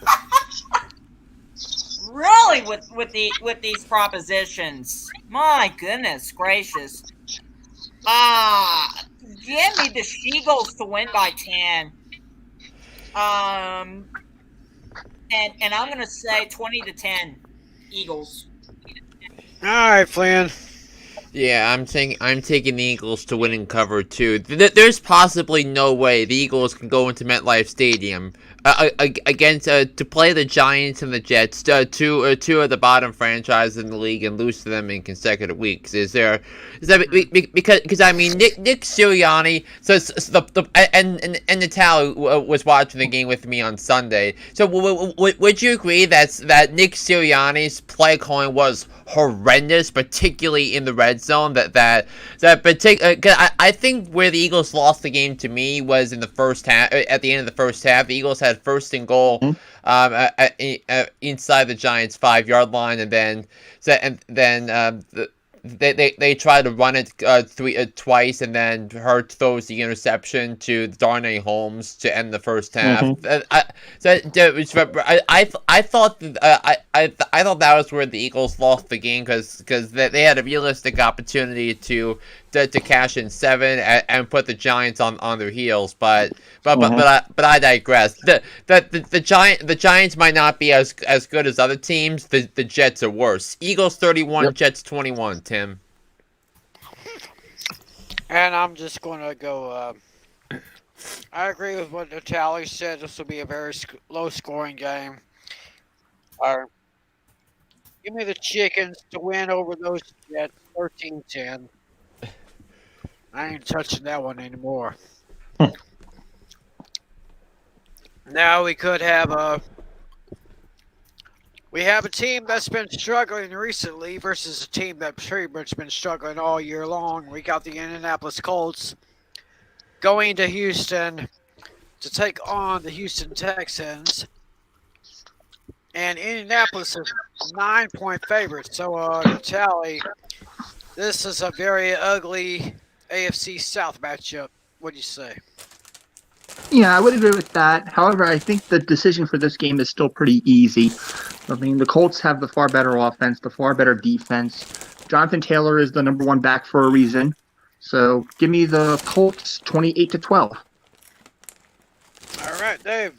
Really with these propositions. My goodness gracious. Give me the Eagles to win by 10. And I'm gonna say 20-10 Eagles. All right, Flynn. Yeah, I'm taking the Eagles to win and cover too. There's possibly no way the Eagles can go into MetLife Stadium against to play the Giants and the Jets, two of the bottom franchises in the league, and lose to them in consecutive weeks. Is that because I mean Nick Sirianni? So and Natal was watching the game with me on Sunday. So would you agree that Nick Sirianni's play calling was horrendous, particularly in the red zone? I think where the Eagles lost the game to me was in the first half. At the end of the first half, the Eagles had first and goal inside the Giants' 5-yard line, and then they try to run it twice, and then Hurts throws the interception to Darnay Holmes to end the first half. I thought that was where the Eagles lost the game because they had a realistic opportunity to cash in 7 and put the Giants on their heels, but I digress. The Giants might not be as good as other teams. The Jets are worse. Eagles 31, Jets 21. Tim. And I'm just going to go. I agree with what Natalie said. This will be a very low-scoring game. Give me the Chickens to win over those Jets, 13-10. I ain't touching that one anymore. Now we could have a team that's been struggling recently versus a team that's pretty much been struggling all year long. We got the Indianapolis Colts going to Houston to take on the Houston Texans. And Indianapolis is 9-point favorite. So, Tally, this is a very ugly AFC South matchup. What do you say? Yeah, I would agree with that. However, I think the decision for this game is still pretty easy. I mean, the Colts have the far better offense, the far better defense. Jonathan Taylor is the number 1 back for a reason. So give me the Colts 28-12. All right, Dave.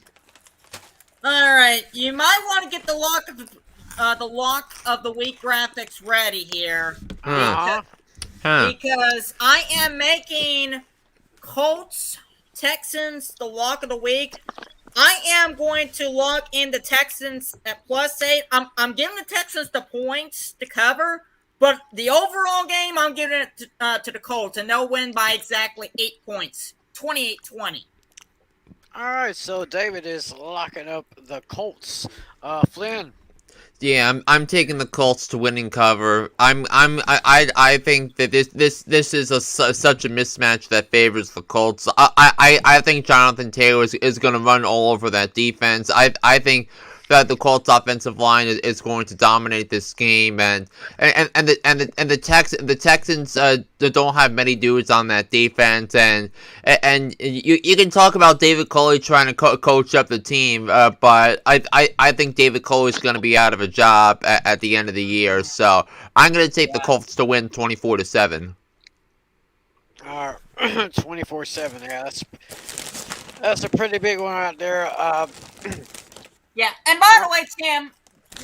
All right, you might want to get the lock of the week graphics ready here, because I am making Colts Texans the lock of the week. I am going to lock in the Texans at +8. I'm giving the Texans the points to cover, but the overall game I'm giving it to the Colts, and they'll win by exactly 8 points, 28-20. All right, so David is locking up the Colts. Flynn. Yeah, I'm taking the Colts to winning cover. I think that this is such a mismatch that favors the Colts. I think Jonathan Taylor is going to run all over that defense. I think that the Colts offensive line is going to dominate this game, and the Texans don't have many dudes on that defense, and you can talk about David Culley trying to coach up the team, but I think David Culley is going to be out of a job at the end of the year, so I'm going to take the Colts to win 24-7. 24-7. Yeah, that's a pretty big one out there. Yeah, and by the way, Tim,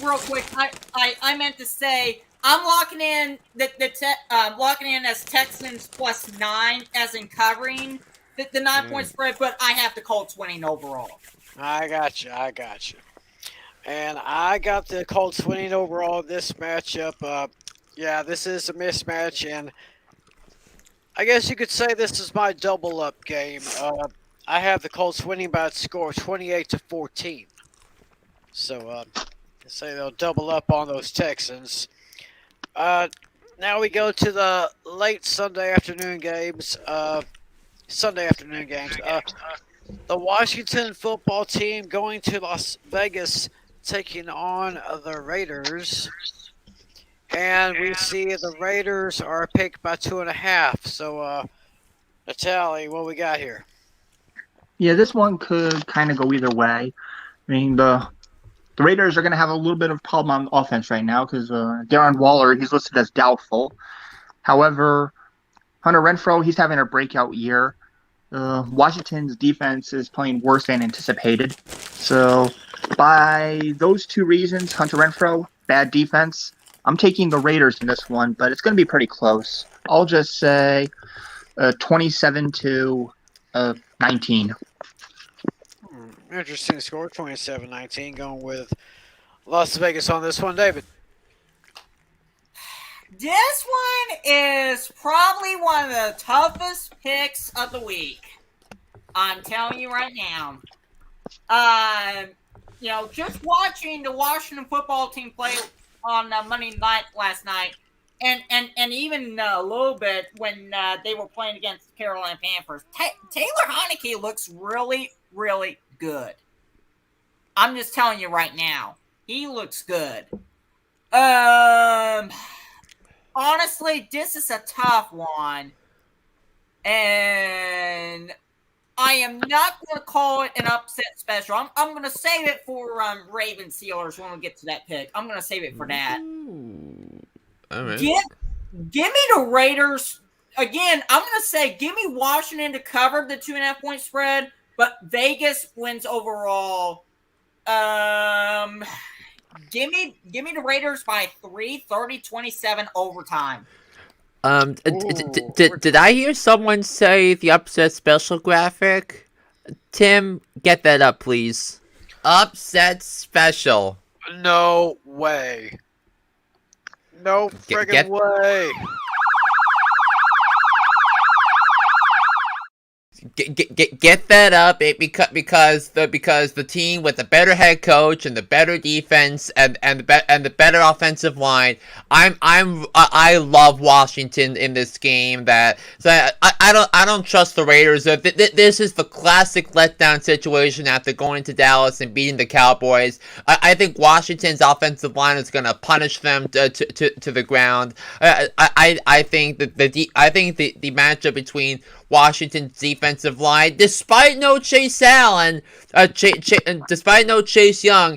real quick, I meant to say I'm locking in locking in as Texans +9 as in covering the 9-point spread, but I have the Colts winning overall. I got you. And I got the Colts winning overall this matchup. Yeah, this is a mismatch, and I guess you could say this is my double up game. I have the Colts winning by a score 28-14. So, say they'll double up on those Texans. Now we go to the late Sunday afternoon games. The Washington football team going to Las Vegas, taking on the Raiders. And we see the Raiders are picked by 2.5. So, Natalie, what we got here? Yeah, this one could kind of go either way. I mean, the Raiders are going to have a little bit of problem on offense right now because Darren Waller, he's listed as doubtful. However, Hunter Renfrow, he's having a breakout year. Washington's defense is playing worse than anticipated. So by those two reasons, Hunter Renfrow, bad defense, I'm taking the Raiders in this one, but it's going to be pretty close. I'll just say 27-19. Interesting score, 27-19, going with Las Vegas on this one. David. This one is probably one of the toughest picks of the week. I'm telling you right now. Just watching the Washington football team play on Monday night last night, and even a little bit when they were playing against the Carolina Panthers, Taylor Heinicke looks really, really good. I'm just telling you right now, he looks good. honestly, this is a tough one. And I am not going to call it an upset special. I'm going to save it for Ravens Steelers when we get to that pick. I'm going to save it for that. Ooh. All right. Give me the Raiders. Again, I'm going to say give me Washington to cover the 2.5 point spread, but Vegas wins overall. Give me the Raiders by 3, 30-27 overtime. Did I hear someone say the upset special graphic? Tim, get that up, please. Upset special. No way. No friggin' way. Get that up because the team with the better head coach and the better defense and the better offensive line. I love Washington in this game. I don't trust the Raiders. This is the classic letdown situation after going to Dallas and beating the Cowboys. I think Washington's offensive line is going to punish them to the ground. I think the matchup between Washington's defensive line, despite no Chase Allen, despite no Chase Young,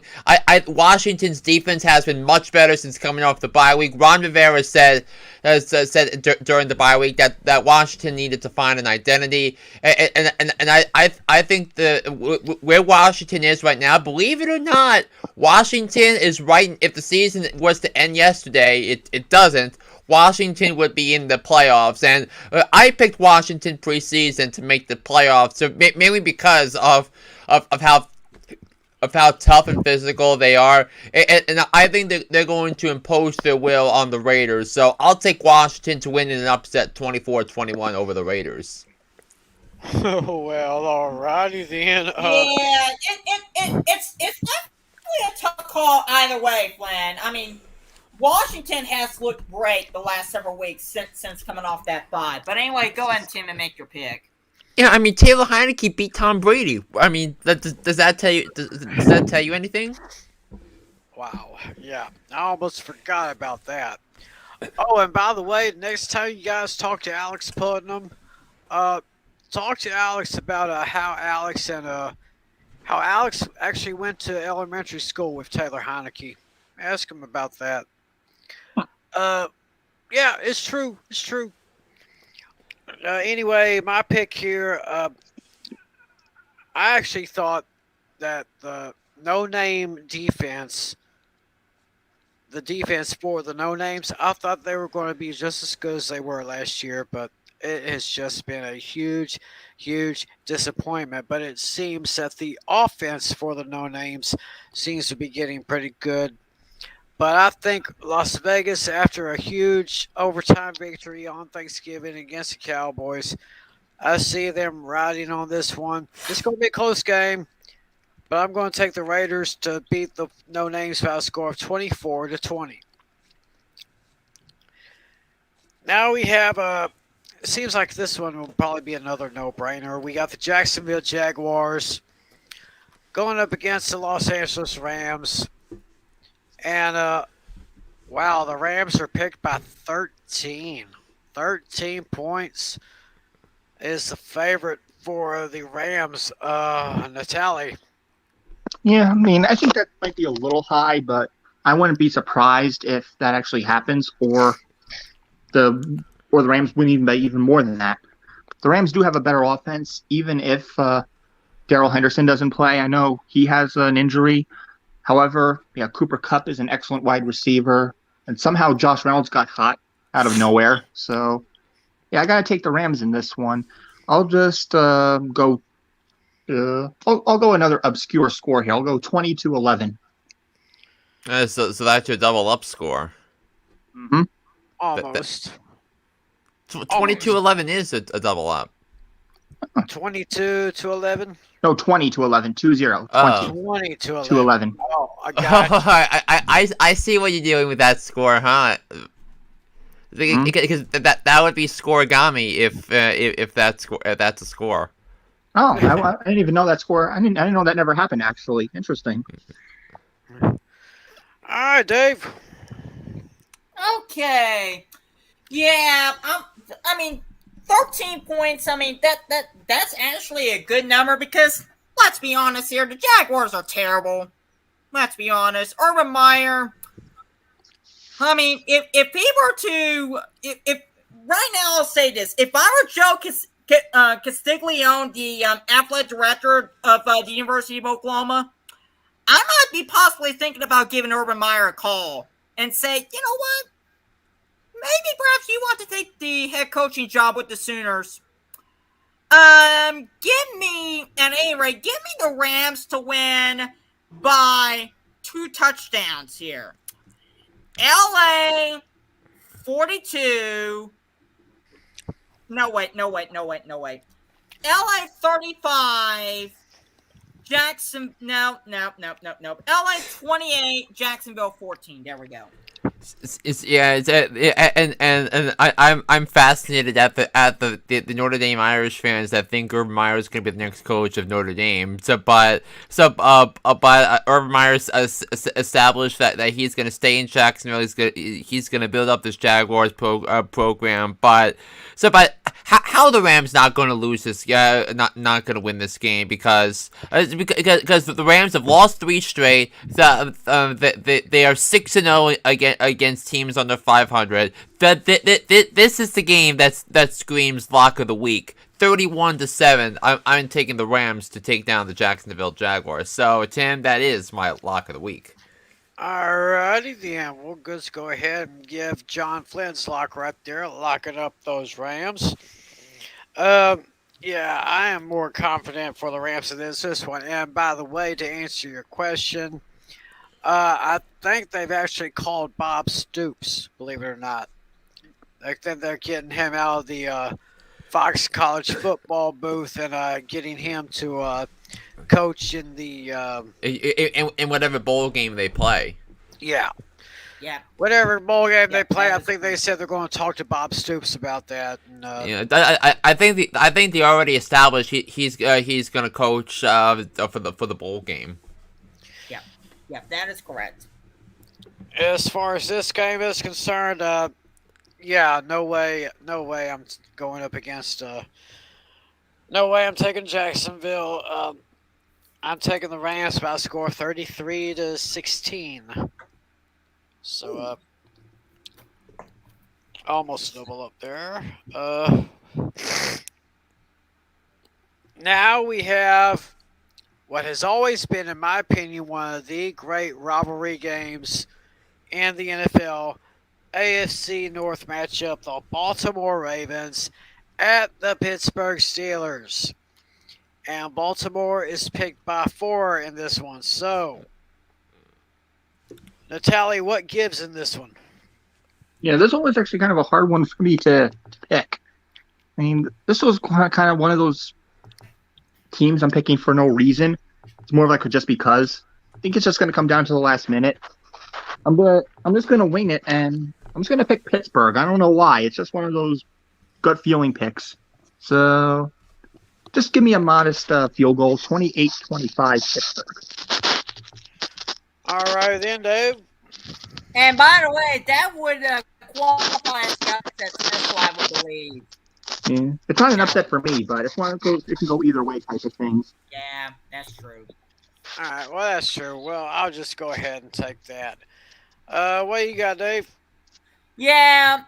Washington's defense has been much better since coming off the bye week. Ron Rivera said during the bye week that Washington needed to find an identity, and I think where Washington is right now, believe it or not, Washington is right. If the season was to end yesterday, it doesn't. Washington would be in the playoffs, and I picked Washington preseason to make the playoffs, so mainly because of how tough and physical they are, and I think that they're going to impose their will on the Raiders. So I'll take Washington to win in an upset 24-21 over the Raiders. Oh, well, alrighty then. Yeah, it's definitely a tough call either way, Flynn. I mean, Washington has looked great the last several weeks since coming off that bye. But anyway, go ahead, Tim, and make your pick. Yeah, I mean, Taylor Heineke beat Tom Brady. I mean, does that tell you? Does that tell you anything? Wow. Yeah, I almost forgot about that. Oh, and by the way, next time you guys talk to Alex Putnam, talk to Alex about how Alex actually went to elementary school with Taylor Heineke. Ask him about that. Yeah, it's true. It's true. Anyway, my pick here, I actually thought that the no-name defense, the defense for the no-names, I thought they were going to be just as good as they were last year, but it has just been a huge, huge disappointment. But it seems that the offense for the no-names seems to be getting pretty good. But I think Las Vegas, after a huge overtime victory on Thanksgiving against the Cowboys, I see them riding on this one. It's going to be a close game, but I'm going to take the Raiders to beat the no-names by a score of 24-20. Now we have it seems like this one will probably be another no-brainer. We got the Jacksonville Jaguars going up against the Los Angeles Rams. And, wow, the Rams are picked by 13. 13 points is the favorite for the Rams, Natalie. Yeah, I mean, I think that might be a little high, but I wouldn't be surprised if that actually happens, or the Rams win even by even more than that. The Rams do have a better offense, even if Darrell Henderson doesn't play. I know he has an injury. However, yeah, Cooper Kupp is an excellent wide receiver, and somehow Josh Reynolds got hot out of nowhere. So, yeah, I got to take the Rams in this one. I'll just go. I'll go another obscure score here. I'll go 20-11. So that's your double up score. Mm-hmm. Almost. 22-11 is a double up. 22-11? No, 20-11. 2-0. 20-11. Oh, I got you. I see what you're doing with that score, huh? Because that would be scoregami if that's a score. Oh, I didn't even know that score. I didn't know that never happened. Actually, interesting. All right, Dave. Okay. Yeah, I mean, 13 points. I mean, that's actually a good number because let's be honest here, the Jaguars are terrible. Let's be honest. Urban Meyer. I mean, if he were to, if right now I'll say this: if I were Joe Castiglione, the athletic director of the University of Oklahoma, I might be possibly thinking about giving Urban Meyer a call and say, you know what? Maybe perhaps you want to take the head coaching job with the Sooners. Give me, at any rate, give me the Rams to win by 2 touchdowns here. LA 42. No, wait. LA 35. Jackson. No. LA 28. Jacksonville 14. There we go. I'm fascinated at the Notre Dame Irish fans that think Urban Meyer is going to be the next coach of Notre Dame. But Urban Meyer established that he's going to stay in Jacksonville. He's going to build up this Jaguars program. But how the Rams not going to lose this? Yeah, not going to win this game because the Rams have lost 3 straight. They are 6-0 against teams under 500. This is the game that screams lock of the week. 31-7. I'm taking the Rams to take down the Jacksonville Jaguars. So Tim, that is my lock of the week. Alrighty then, we'll just go ahead and give John Flynn's lock right there, locking up those Rams. Yeah, I am more confident for the Rams than this one. And by the way, to answer your question, I think they've actually called Bob Stoops, believe it or not. I think they're getting him out of the Fox College football booth and getting him to coach in the in whatever bowl game they play. Yeah. Yeah. Whatever bowl game they play, I think they said they're going to talk to Bob Stoops about that. And, I think they already established he's going to coach for the bowl game. Yeah, that is correct. As far as this game is concerned, no way I'm going up against. No way I'm taking Jacksonville. I'm taking the Rams by a score 33-16. So, almost double up there. Now we have what has always been, in my opinion, one of the great rivalry games in the NFL. AFC North matchup, the Baltimore Ravens at the Pittsburgh Steelers. And Baltimore is picked by 4 in this one. So, Natalie, what gives in this one? Yeah, this one was actually kind of a hard one for me to pick. I mean, this was kind of one of those teams I'm picking for no reason. It's more like just because. I think it's just going to come down to the last minute. I'm just going to wing it, and I'm just going to pick Pittsburgh. I don't know why. It's just one of those gut feeling picks. So, just give me a modest field goal, 28-25 Pittsburgh. All right then, Dave. And by the way, that would qualify as the upset special, I would believe. Yeah. It's not an upset for me, but it's one of those it can go either way type of things. Yeah, that's true. All right, well, that's true. Well, I'll just go ahead and take that. What you got, Dave? Yeah,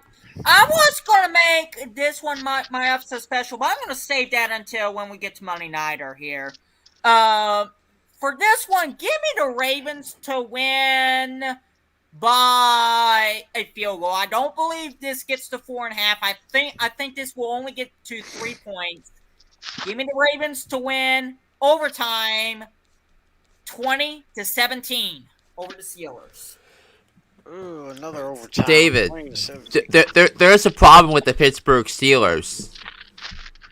I was going to make this one my upset special, but I'm going to save that until when we get to Monday Nighter here. For this one, give me the Ravens to win by a field goal. I don't believe this gets to 4.5. I think this will only get to 3 points. Give me the Ravens to win overtime, 20-17 over the Steelers. Ooh, another overtime. David, there's a problem with the Pittsburgh Steelers.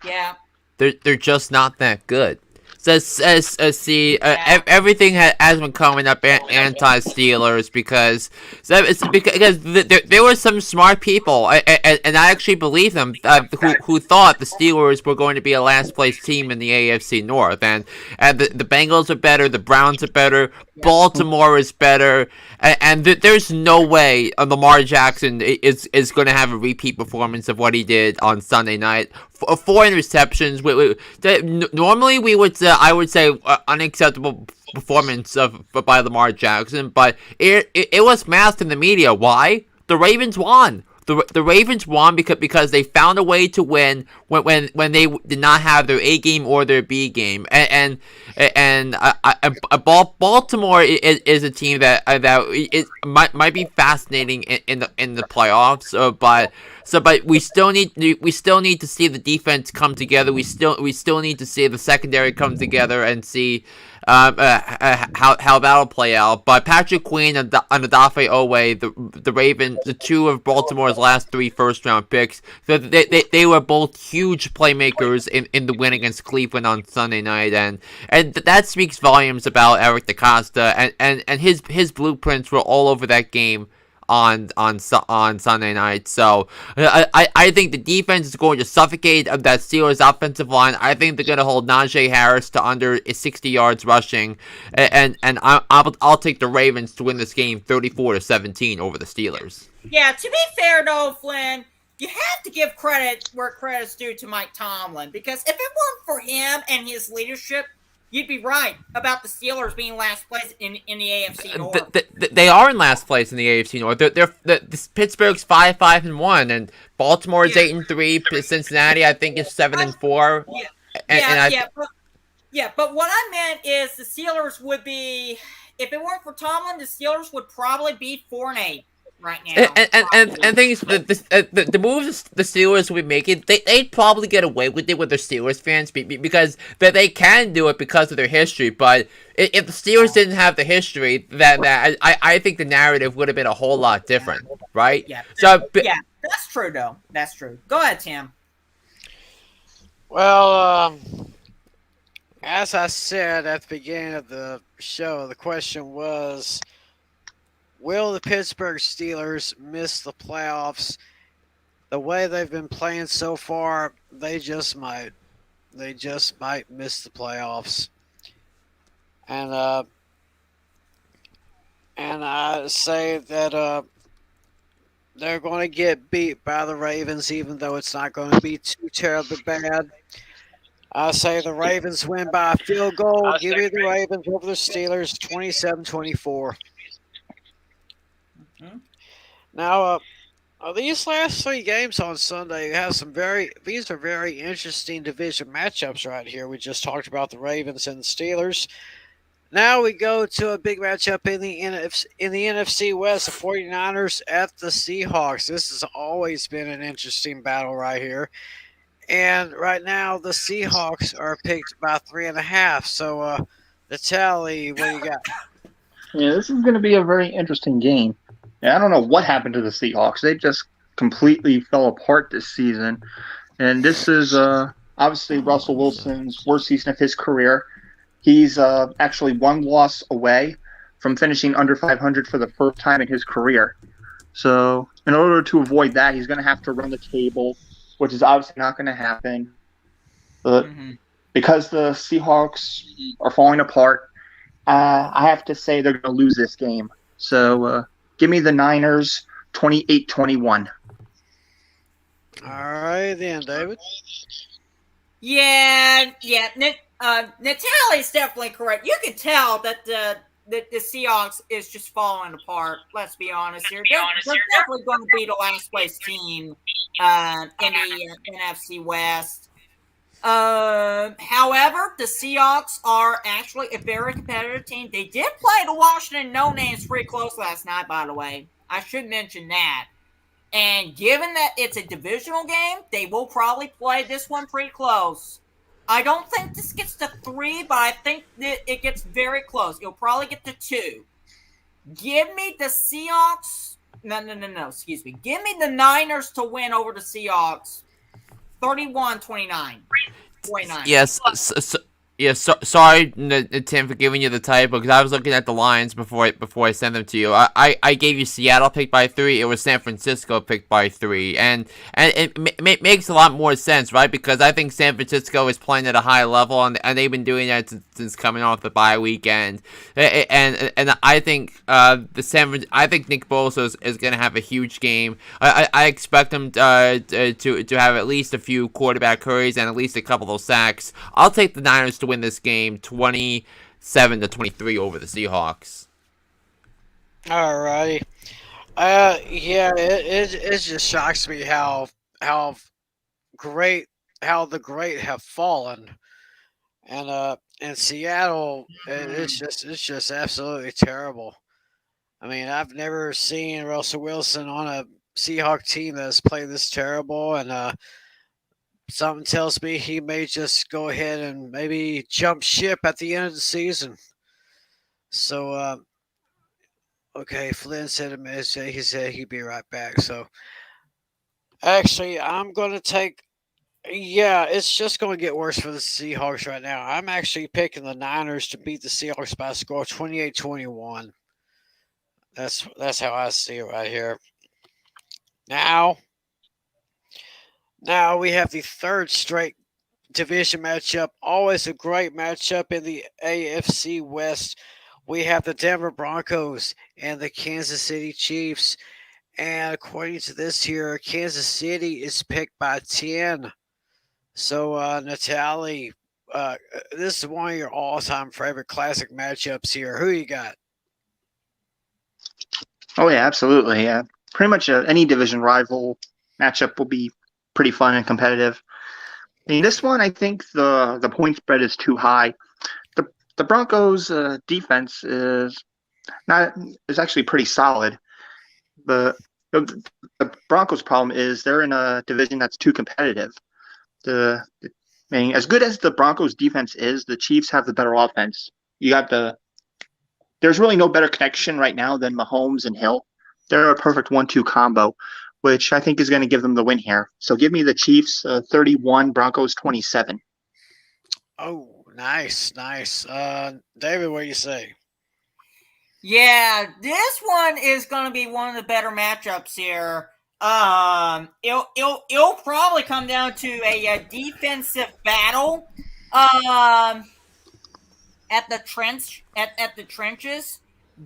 Yeah. They're just not that good. Everything has been coming up anti-Steelers because there were some smart people, and I actually believe them, who thought the Steelers were going to be a last place team in the AFC North, and the Bengals are better, the Browns are better, Baltimore is better, and there's no way Lamar Jackson is going to have a repeat performance of what he did on Sunday night. 4 interceptions. Normally I would say unacceptable performance by Lamar Jackson, but it was masked in the media. Why? The Ravens won. The Ravens won because they found a way to win when they did not have their A game or their B game, and Baltimore is a team that it might be fascinating in the playoffs, but we still need to see the defense come together. We still need to see the secondary come together and see how that'll play out. But Patrick Queen and Odafe Owe, the Ravens, the 2 of Baltimore's last 3 first-round picks, so they were both huge playmakers in the win against Cleveland on Sunday night, and that speaks volumes about Eric DeCosta, and his blueprints were all over that game on Sunday night. So I think the defense is going to suffocate that Steelers offensive line. I think they're going to hold Najee Harris to under 60 yards rushing, and I'll take the Ravens to win this game 34-17 over the Steelers. Yeah, to be fair though, Flynn, you have to give credit where credit's due to Mike Tomlin, because if it weren't for him and his leadership, you'd be right about the Steelers being last place in the AFC North. They are in last place in the AFC North. Pittsburgh's 5-5-1, and Baltimore is 8-3. Cincinnati, I think, is 7-4. But what I meant is the Steelers would be, if it weren't for Tomlin, the Steelers would probably be 4-8. Right now. And things, the moves the Steelers will be making, they'd probably get away with it with their Steelers fans because they can do it because of their history. But if the Steelers didn't have the history, that I think the narrative would have been a whole lot different, right? Yeah. So yeah, that's true though. That's true. Go ahead, Tim. Well, as I said at the beginning of the show, the question was, will the Pittsburgh Steelers miss the playoffs? The way they've been playing so far, they just might. They just might miss the playoffs. And I say that they're going to get beat by the Ravens, even though it's not going to be too terribly bad. I say the Ravens win by a field goal. Give me the Ravens over the Steelers, 27-24. Now, these last 3 games on Sunday have these are very interesting division matchups right here. We just talked about the Ravens and the Steelers. Now we go to a big matchup in the NFC West, the 49ers at the Seahawks. This has always been an interesting battle right here. And right now the Seahawks are picked by 3.5. So the tally, what do you got? Yeah, this is going to be a very interesting game. I don't know what happened to the Seahawks. They just completely fell apart this season. And this is obviously Russell Wilson's worst season of his career. He's actually 1 loss away from finishing under 500 for the first time in his career. So in order to avoid that, he's going to have to run the table, which is obviously not going to happen. But because the Seahawks are falling apart, I have to say they're going to lose this game. So give me the Niners 28-21. All right, then, David. Yeah. Natalie's definitely correct. You can tell that the Seahawks is just falling apart. Let's be honest here. They're definitely going to be the last place team in the NFC West. However, the Seahawks are actually a very competitive team. They did play the Washington No Names pretty close last night, by the way. I should mention that. And given that it's a divisional game, they will probably play this one pretty close. I don't think this gets to 3, but I think that it gets very close. It'll probably get to 2. Give me the Seahawks. No. Excuse me. Give me the Niners to win over the Seahawks. 31-29. 29. Yes. Yeah, sorry, Tim, for giving you the typo because I was looking at the lines before I sent them to you. I gave you Seattle picked by 3. It was San Francisco picked by 3, and it makes a lot more sense, right? Because I think San Francisco is playing at a high level, and they've been doing that since coming off the bye weekend, and I think I think Nick Bosa is going to have a huge game. I expect him to have at least a few quarterback hurries and at least a couple of sacks. I'll take the Niners to win this game 27-23 over the Seahawks. Alrighty. Yeah, it just shocks me how the great have fallen, and in Seattle, it's just absolutely terrible. I mean, I've never seen Russell Wilson on a Seahawk team that's played this terrible, and something tells me he may just go ahead and maybe jump ship at the end of the season. So, okay, Flynn said he said he'd be right back. So, actually, I'm going to take. Yeah, it's just going to get worse for the Seahawks right now. I'm actually picking the Niners to beat the Seahawks by a score 28-21. That's how I see it right here. Now we have the third straight division matchup. Always a great matchup in the AFC West. We have the Denver Broncos and the Kansas City Chiefs. And according to this here, Kansas City is picked by 10. So, Natalie, this is one of your all-time favorite classic matchups here. Who you got? Oh, yeah, absolutely. Yeah, pretty much any division rival matchup will be pretty fun and competitive. In this one, I think the point spread is too high. The Broncos' defense is actually pretty solid. The Broncos' problem is they're in a division that's too competitive. I mean, as good as the Broncos' defense is, the Chiefs have the better offense. There's really no better connection right now than Mahomes and Hill. They're a perfect 1-2 combo, which I think is going to give them the win here. So give me the Chiefs 31, Broncos 27. Oh, nice. David, what do you say? Yeah, this one is going to be one of the better matchups here. It'll probably come down to a defensive battle. At the trenches.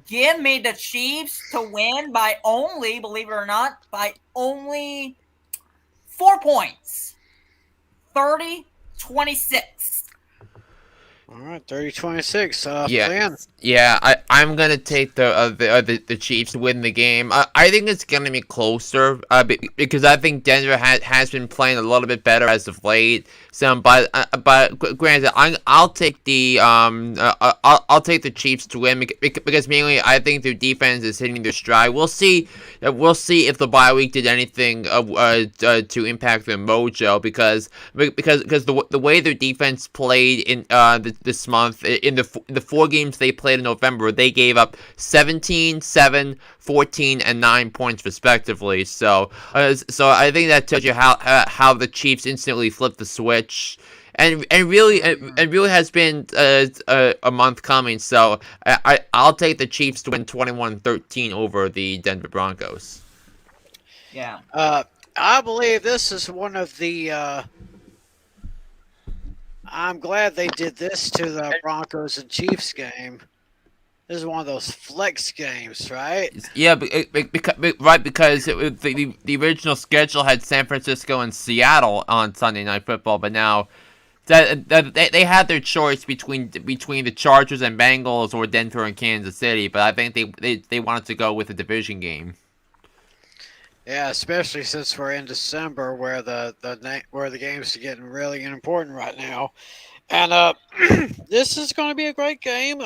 Give me the Chiefs to win by only, believe it or not, by only 4 points. 30-26. All right, 30-26. Yeah, Flynn. yeah. I'm gonna take the Chiefs to win the game. I think it's gonna be closer. Because I think Denver has been playing a little bit better as of late. So, but granted, I'll take the Chiefs to win because mainly I think their defense is hitting their stride. We'll see if the bye week did anything to impact their mojo because the way their defense played in this month in the 4 games they played in November, they gave up 17, 7, 14, and 9 points respectively. So I think that tells you how the Chiefs instantly flipped the switch, and really has been a month coming. So I'll take the Chiefs to win 21-13 over the Denver Broncos. Yeah. I believe this is one of the. I'm glad they did this to the Broncos and Chiefs game. This is one of those flex games, right? Yeah, because the original schedule had San Francisco and Seattle on Sunday Night Football, but now they had their choice between the Chargers and Bengals or Denver and Kansas City, but I think they wanted to go with a division game. Yeah, especially since we're in December, where the games are getting really important right now, and this is going to be a great game.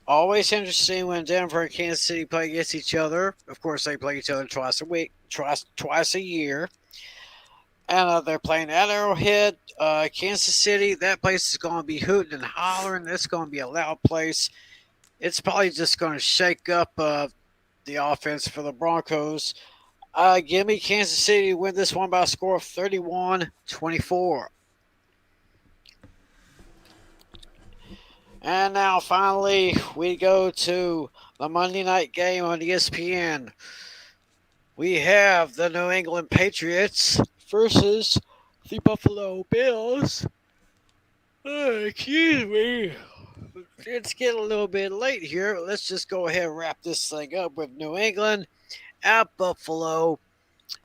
Always interesting when Denver and Kansas City play against each other. Of course, they play each other twice a year, and they're playing at Arrowhead. Kansas City, that place is going to be hooting and hollering. It's going to be a loud place. It's probably just going to shake up the offense for the Broncos. Give me Kansas City to win this one by a score of 31-24. And now finally we go to the Monday night game on ESPN. We have the New England Patriots versus the Buffalo Bills. Excuse me. It's getting a little bit late here. Let's just go ahead and wrap this thing up with New England at Buffalo.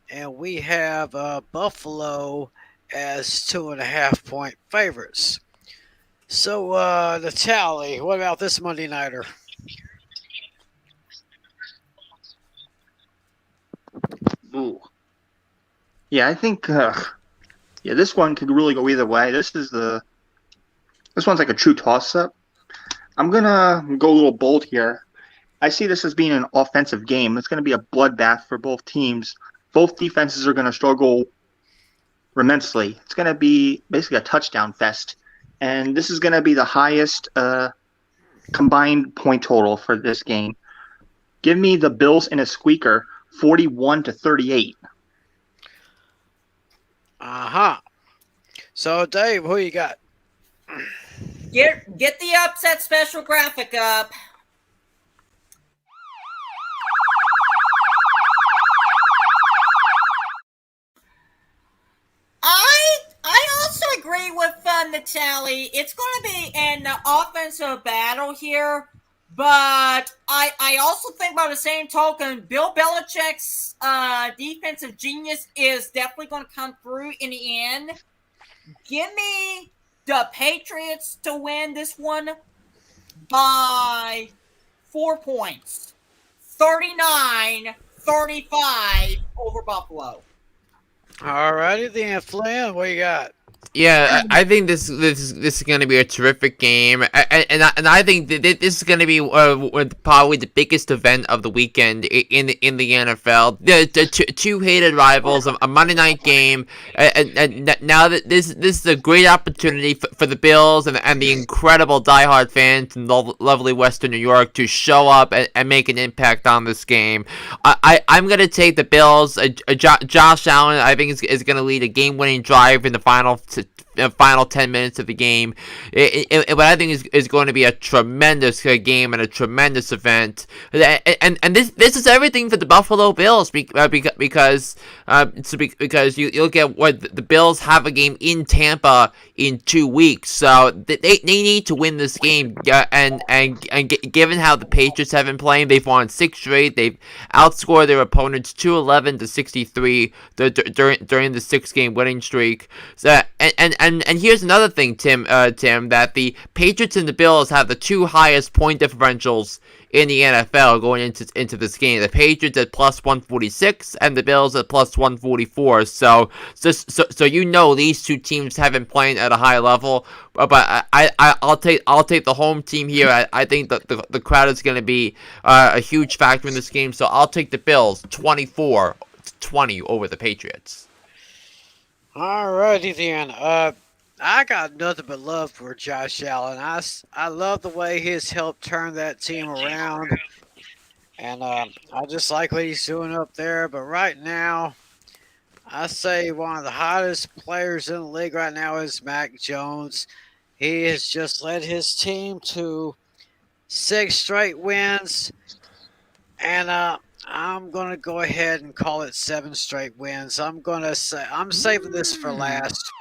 And we have Buffalo as 2.5-point favorites. So, the tally, what about this Monday nighter? Ooh. Yeah, I think this one could really go either way. This one's like a true toss-up. I'm gonna go a little bold here. I see this as being an offensive game. It's gonna be a bloodbath for both teams. Both defenses are gonna struggle immensely. It's gonna be basically a touchdown fest, and this is gonna be the highest combined point total for this game. Give me the Bills in a squeaker, 41-38. So, Dave, who you got? Get the upset special graphic up. I also agree with Natalie. It's going to be an offensive battle here, but I also think by the same token, Bill Belichick's defensive genius is definitely going to come through in the end. Give me the Patriots to win this one by 4 points. 39-35 over Buffalo. All righty then, Flynn, what you got? Yeah, I think this is going to be a terrific game, and I think that this is going to be probably the biggest event of the weekend in the NFL. The two hated rivals, a Monday night game, and now that this is a great opportunity for the Bills and the incredible diehard fans in lovely Western New York to show up and make an impact on this game. I'm going to take the Bills. Josh Allen, I think, is going to lead a game-winning drive in the final 10 minutes of the game. What I think is going to be a tremendous game and a tremendous event. And this is everything for the Buffalo Bills because you look at what the Bills have a game in Tampa in 2 weeks, so they need to win this game. And given how the Patriots have been playing, they've won 6 straight. They've outscored their opponents 211-63 during the 6-game winning streak. So and here's another thing, Tim, that the Patriots and the Bills have the 2 highest point differentials in the NFL going into this game. The Patriots at plus 146 and the Bills at plus 144. So these two teams have been playing at a high level. But I'll take the home team here. I think that the crowd is going to be a huge factor in this game. So I'll take the Bills 24-20 over the Patriots. All righty then. I got nothing but love for Josh Allen. I love the way he's helped turn that team around, and I just like what he's doing up there. But right now, I say one of the hottest players in the league right now is Mac Jones. He has just led his team to 6 straight wins, and I'm going to go ahead and call it 7 straight wins. I'm saving this for last.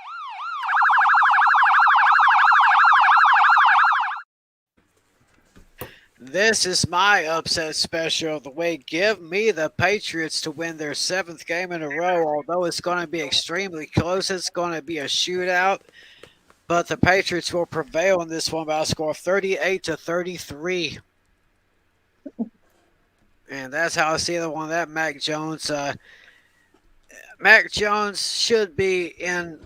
This is my upset special of the week. Give me the Patriots to win their 7th game in a row. Although it's going to be extremely close, it's going to be a shootout. But the Patriots will prevail in this one by a score of 38-33. And that's how I see the one. That Mac Jones. Mac Jones should be in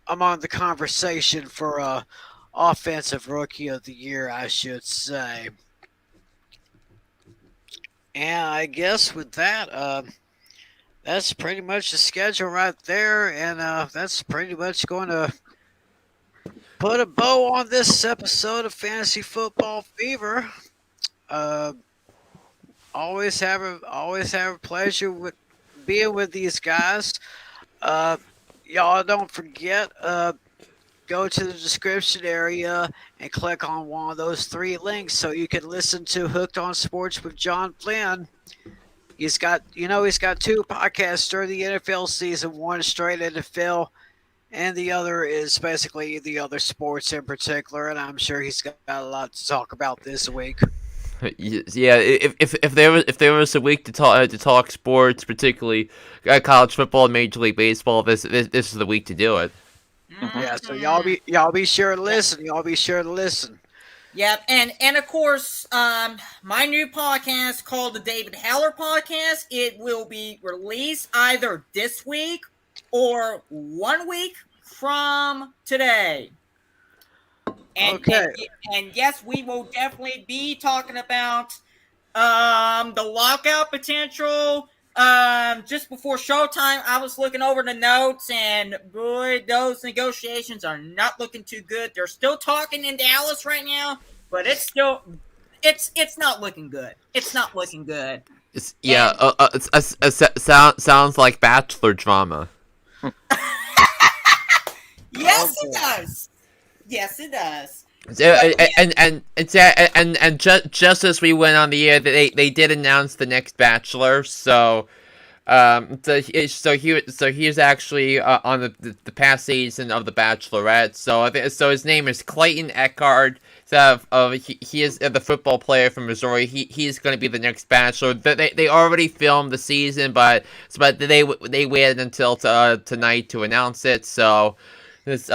among the conversation for Offensive Rookie of the Year, I should say. And I guess with that, that's pretty much the schedule right there. And that's pretty much going to put a bow on this episode of Fantasy Football Fever. Always have a pleasure with being with these guys. Y'all don't forget, go to the description area and click on one of those 3 links so you can listen to Hooked on Sports with John Flynn. He's got 2 podcasts during the NFL season. One is straight NFL, and the other is basically the other sports in particular. And I'm sure he's got a lot to talk about this week. Yeah, if there was a week to talk sports, particularly college football and Major League Baseball, this is the week to do it. Yeah, so y'all be sure to listen. Y'all be sure to listen. Yep, and of course, my new podcast called the David Heller Podcast. It will be released either this week or 1 week from today. And yes, we will definitely be talking about the lockout potential. Just before showtime, I was looking over the notes, and boy, those negotiations are not looking too good. They're still talking in Dallas right now, but it's not looking good. It's not looking good. Sounds like Bachelor drama. Yes, it does. Yes, it does. And just as we went on the air, they did announce the next Bachelor. So he was actually on the past season of the Bachelorette. So his name is Clayton Eckhardt. He is the football player from Missouri. He's going to be the next Bachelor. They already filmed the season, but they waited until tonight to announce it. So. It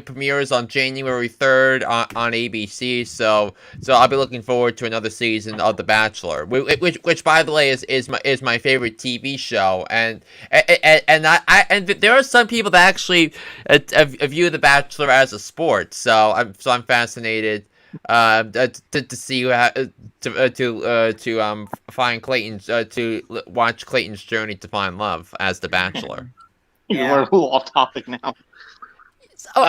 premieres on January 3rd on ABC. So I'll be looking forward to another season of The Bachelor, which by the way is my favorite TV show. And there are some people that actually view The Bachelor as a sport. So I'm fascinated to see to find Clayton's to watch Clayton's journey to find love as The Bachelor. Yeah. We're a little off topic now. We're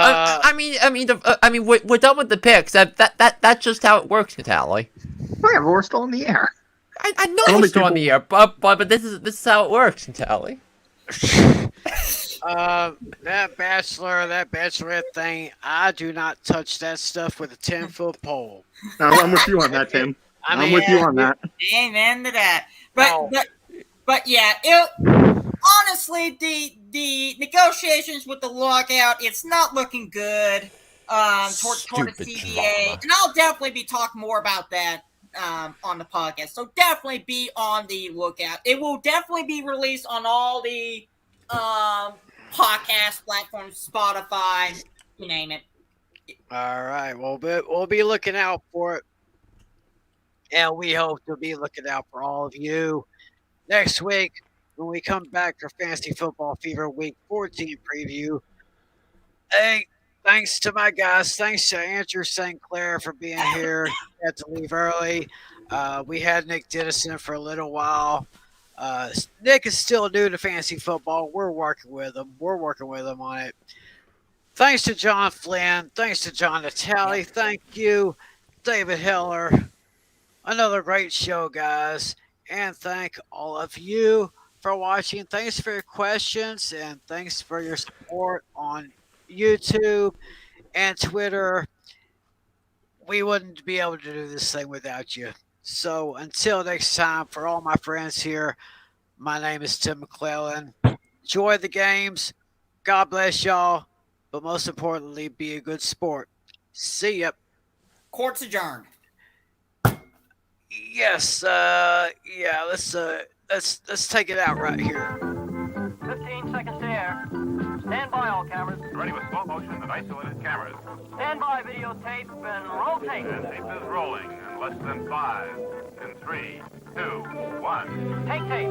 done with the picks. That's just how it works, Natalie. Yeah, but we're still in the air. I know we're still in the air, but this is how it works, Natalie. That bachelorette thing, I do not touch that stuff with a 10-foot pole. No, I'm with you on that, Tim. I'm with you on that. Amen to that. But yeah, honestly, the negotiations with the lockout, it's not looking good toward the CBA. And I'll definitely be talking more about that on the podcast. So definitely be on the lookout. It will definitely be released on all the podcast platforms, Spotify, you name it. All right. We'll be looking out for it. And we hope to be looking out for all of you next week when we come back for Fantasy Football Fever Week 14 preview. Hey, thanks to my guys. Thanks to Andrew St. Clair for being here. He had to leave early. We had Nick Dennison for a little while. Nick is still new to fantasy football. We're working with him. On it. Thanks to John Flynn. Thanks to John Natale. Thank you, David Heller. Another great show, guys. And thank all of you for watching. Thanks for your questions, and thanks for your support on YouTube and Twitter. We wouldn't be able to do this thing without you. So until next time, for all my friends here, my name is Tim McClellan. Enjoy the games. God bless y'all. But most importantly, be a good sport. See ya. Court's adjourned. Yes. Let's take it out right here. 15 seconds to air. Stand by, all cameras. Ready with slow motion and isolated cameras. Stand by, videotape, and roll tape. And tape is rolling in less than 5, in 3, 2, 1. Take tape.